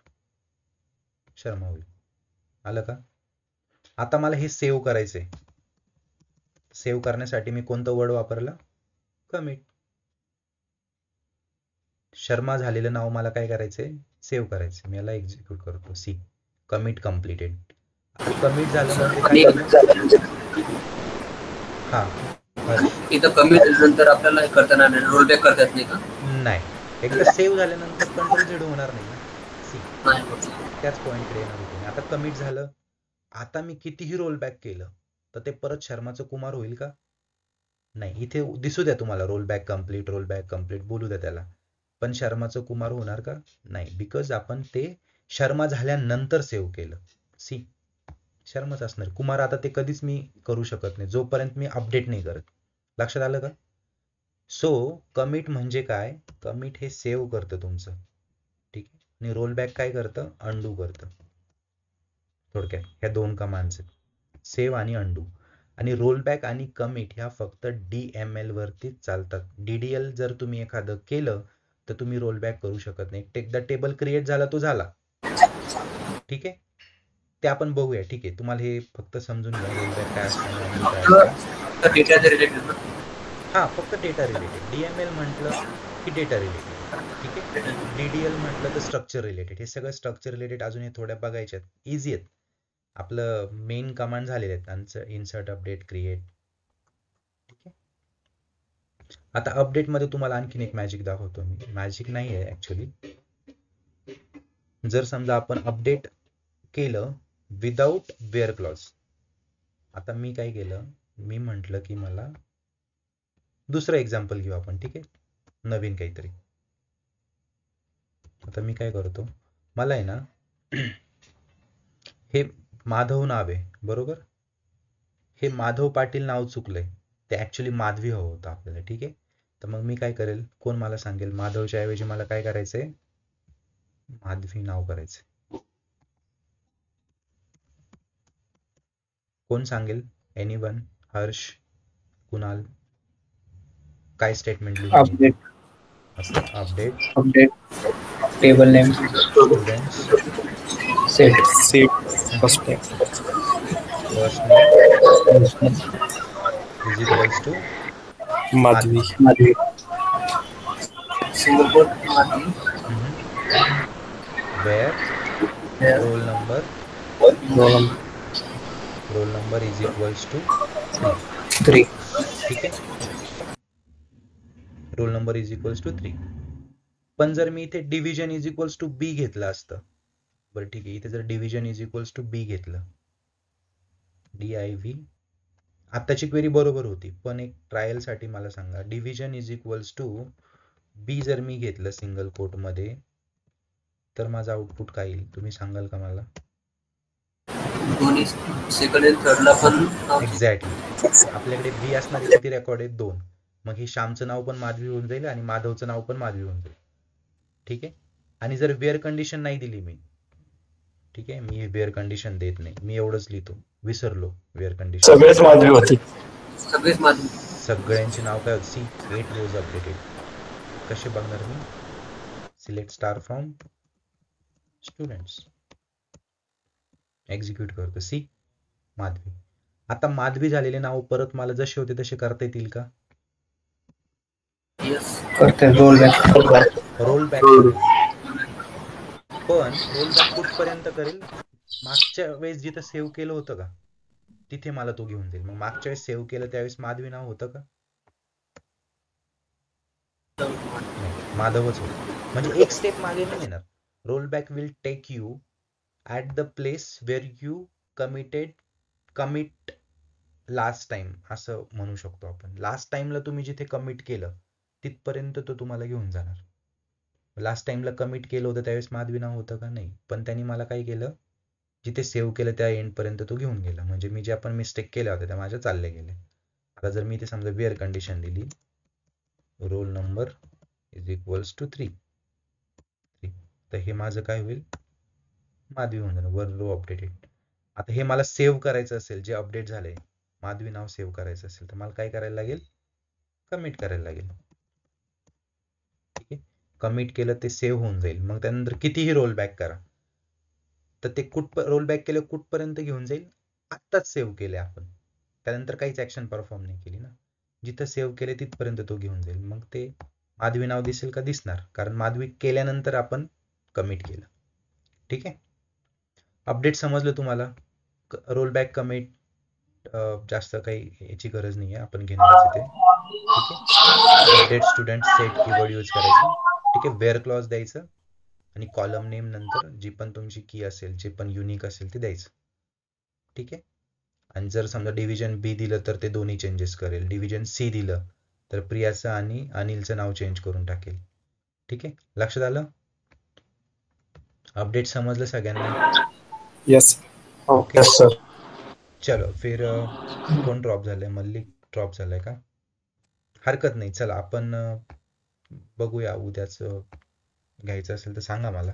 शर्मा होईल. आलं का? आता मला हे सेव्ह करायचंय. सेव्ह करण्यासाठी मी कोणतं वर्ड वापरलं, कमिट. शर्मा झालेलं नाव मला काय करायचंय, सेव्ह करायचंय. मी याला एक्झिक्यूट करतो. C commit completed. कमिट झालं म्हणजे काय, हा इथं कमी नंतर आपल्याला हे करताना रोल बॅक करता येत नाही का? नाही, एकदा सेव्ह झाल्यानंतर कंट्रोल झेड होणार नाही ना. सी नाही. त्याच पॉईंटकडे येणार होते. आता कमिट झालं, आता मी कितीही रोल बॅक केलं तर ते परत शर्माचं कुमार होईल का? नाही. इथे दिसू द्या तुम्हाला रोल बॅक कम्प्लीट बोलू द्या त्याला, पण शर्माचं कुमार होणार का? नाही, बिकॉज आपण ते शर्मा झाल्यानंतर सेव्ह केलं. सी शर्माच असणार. कुमार आता ते कधीच मी करू शकत नाही जोपर्यंत मी अपडेट नाही करत. लक्षात आलं का? सो कमिट म्हणजे काय, कमिट हे सेव्ह करतं तुमचं. ठीक आहे. आणि रोल बॅक काय करतं, अंडू करतं. थोडक्यात ह्या दोन कमांड्स आहेत, सेव्ह आणि अंडू. आणि रोल बॅक आणि कमिट ह्या फक्त DML वरतीच चालतात. DDL जर तुम्ही एखादं केलं तर तुम्ही रोल बॅक करू शकत नाही. एकदा टेबल क्रिएट झाला तो झाला. ठीक आहे. ते आपण बघूया. ठीक आहे. तुम्हाला हे फक्त समजून घ्या रोल बॅक काय असतं आणि अंडू काय असतं. डेटाच्या रिलेटेड. हा फक्त डेटा रिलेटेड. DML म्हटलं की डेटा रिलेटेड. ठीक आहे. DDL म्हटलं तर स्ट्रक्चर रिलेटेड. हे सगळं स्ट्रक्चर रिलेटेड अजून हे थोड्या बघायच्यात. इझी आहेत. आपलं मेन कमांड झालेले आहेत त्यांचं, इन्सर्ट, अपडेट, क्रिएट. ठीक आहे. आता अपडेट मध्ये तुम्हाला आणखीन एक मॅजिक दाखवतो मी. मॅजिक नाही आहे ऍक्च्युली. जर समजा आपण अपडेट केलं विदाउट वेअर क्लॉज. आता मी काय केलं, मी म्हटलं की मला दुसरं एक्झाम्पल घेऊ आपण. ठीक आहे. नवीन काहीतरी. आता मी काय करतो, मला आहे ना हे माधव नाव आहे बरोबर. हे माधव पाटील नाव चुकलंय, ते ऍक्च्युली माधवी हवं होतं आपल्याला. ठीक आहे. तर मग मी काय करेल, कोण मला सांगेल, माधवच्या ऐवजी मला काय करायचंय, माधवी नाव करायचंय. कोण सांगेल, एनीवन, हर्ष, कुणाल, काय स्टेटमेंट लिहून update update table name students set first name is equals to Madhavi single quote Madhavi. Where roll number is equals to 3. ठीक आहे. Roll number is equals to 3. पण जर मी इथे division is equals to B घेतलं असतं, बरं ठीक आहे, इथे जर division is equals to B घेतलं, DIV, आत्ताची क्वेरी बरोबर होती, पण एक ट्रायल साठी मला सांगा, डिव्हिजन इज इक्वल्स टू बी जर मी घेतलं सिंगल कोट मध्ये तर माझं आउटपुट काय येईल, तुम्ही सांगाल का मला? दोन्ही सेकंड आणि थर्डला पण एक्झॅक्टली. आपल्याकडे बी असणारे किती रेकॉर्ड आहेत, 2. मग हे श्यामचं नाव पण माधवी होऊन जाईल आणि माधवचं नाव पण माधवी होऊन जाईल. ठीक आहे. आणि जर वेअर कंडिशन नाही दिली मी, ठीक आहे, मी वेअर कंडिशन देत नाही, मी एवढंच लिहितो, विसरलो वेअर कंडिशन, सगळेच माधवी होती. सगळेच माधवी. सगळ्यांची नाव काय होती, 8 रोज अपडेटेड. कसे बघणार मी, select star from students, execute करतो. सी माधवी. आता माधवी झालेले नाव परत मला जसे होते तसे करता येतील का? करते रोल बॅक. रोल बॅक करेल, पण रोल बॅक कुठपर्यंत करेल, मागच्या वेळेस जिथं सेव्ह केलं होतं का तिथे मला तो घेऊन जाईल. मग मागच्या वेळेस सेव्ह केलं त्यावेळेस माधवी नाव होतं का? माधवच होतं. म्हणजे एक स्टेप मागे नाही येणार. Roll back will take you at the place where you commit last time, असं म्हणू शकतो आपण. लास्ट टाइमला तुम्ही जिथे कमिट केलं तिथपर्यंत तो तुम्हाला घेऊन जाणार. लास्ट टाइमला कमिट केलं होतं त्यावेळेस माधवी नाव होतं का? नाही. पण त्यांनी मला काय केलं, जिथे सेव्ह केलं त्या एंड पर्यंत तो घेऊन गेला. म्हणजे मी जे आपण मिस्टेक केल्या होत्या त्या माझ्या चालल्या गेल्या. आता जर मी इथे समजा वेअर कंडिशन दिली roll number is equals to 3. तर हे माझं काय होईल, माधवी होऊन जाणार. One row updated. आता हे मला सेव्ह करायचं असेल, जे अपडेट झालंय माधवी नाव सेव्ह करायचं असेल तर मला काय करायला लागेल, कमिट करायला लागेल. ठीक आहे, कमिट केलं ते सेव्ह होऊन जाईल. मग त्यानंतर कितीही रोल बॅक करा तर ते रोल बॅक केलं कुठपर्यंत घेऊन जाईल, आत्ताच सेव्ह केले आपण, त्यानंतर काहीच ऍक्शन परफॉर्म नाही केली ना, जिथं सेव्ह केले तिथपर्यंत तो घेऊन जाईल. मग ते माधवी नाव दिसेल का, दिसणार, कारण माधवी केल्यानंतर आपण कमिट केलं. ठीक आहे, अपडेट समजलं तुम्हाला. रोल बॅक कमिट जास्त काही याची गरज नाही आहे, आपण घेणारच आहे ते. ठीक आहे, update student set keyword use करायचं. ठीक आहे, वेअर क्लॉज द्यायचं आणि कॉलम नेम नंतर जी पण तुमची की असेल, जे पण युनिक असेल ते द्यायचं. ठीक आहे, आणि जर समजा डिव्हिजन बी दिलं तर ते दोन्ही चेंजेस करेल. डिव्हिजन सी दिलं तर प्रियाचं आणि अनिलचं नाव चेंज करून टाकेल. ठीक आहे, लक्षात आलं. अपडेट समजलं सगळ्यांना. यस. Okay sir. चलो फिर कोण ड्रॉप झालंय, मल्लिक ड्रॉप झालाय का, हरकत नाही. चला आपण बघूया, उद्याच घ्यायचं असेल तर सांगा मला.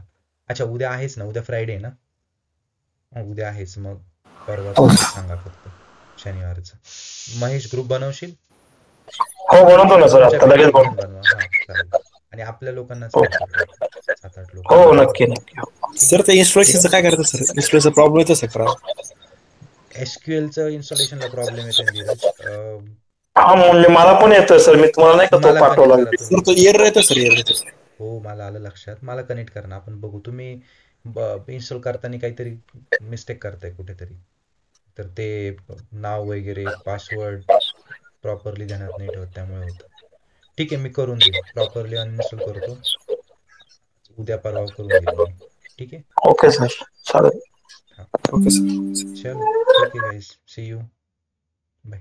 अच्छा उद्या आहेच ना, उद्या फ्रायडे ना, उद्या आहेच, मग परवा सांगा फक्त, शनिवारचं. महेश ग्रुप बनवशील? हो बनवतो ना सर, आता लगेच बनवतो. बनवा. हा चालेल. आणि आपल्या लोकांना 7-8 लोक. हो नक्की नक्की. सर ते इन्स्टॉलेशनचं काय करायचं सर, इन्स्टॉलेशनचा प्रॉब्लेम येतो सर खरा. एसक्यूएलचं इन्स्टॉलेशनला प्रॉब्लेम येतो धीरज. हा म्हणजे मला पण येतोय सर, मी तुम्हाला नाही का तो पाठवला. सर तो एरर येतो सर, एरर येतो. हो मला आलं लक्षात, मला कनेक्ट करणं, आपण बघू. तुम्ही इन्स्टॉल करताना काहीतरी मिस्टेक करताय कुठेतरी, तर ते नाव वगैरे पासवर्ड प्रॉपरली ध्यानात नाही ठेवत, त्यामुळे होतं. ठीक आहे, मी करून देईल, प्रॉपरली अनइन्स्टॉल करतो, उद्या परवा करून देईल मी. ठीक आहे. ओके सर, चालेल. Okay sir. चलो ठीक आहे guys, see you, bye.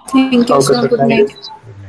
Thank you, sir. Good night. Good night.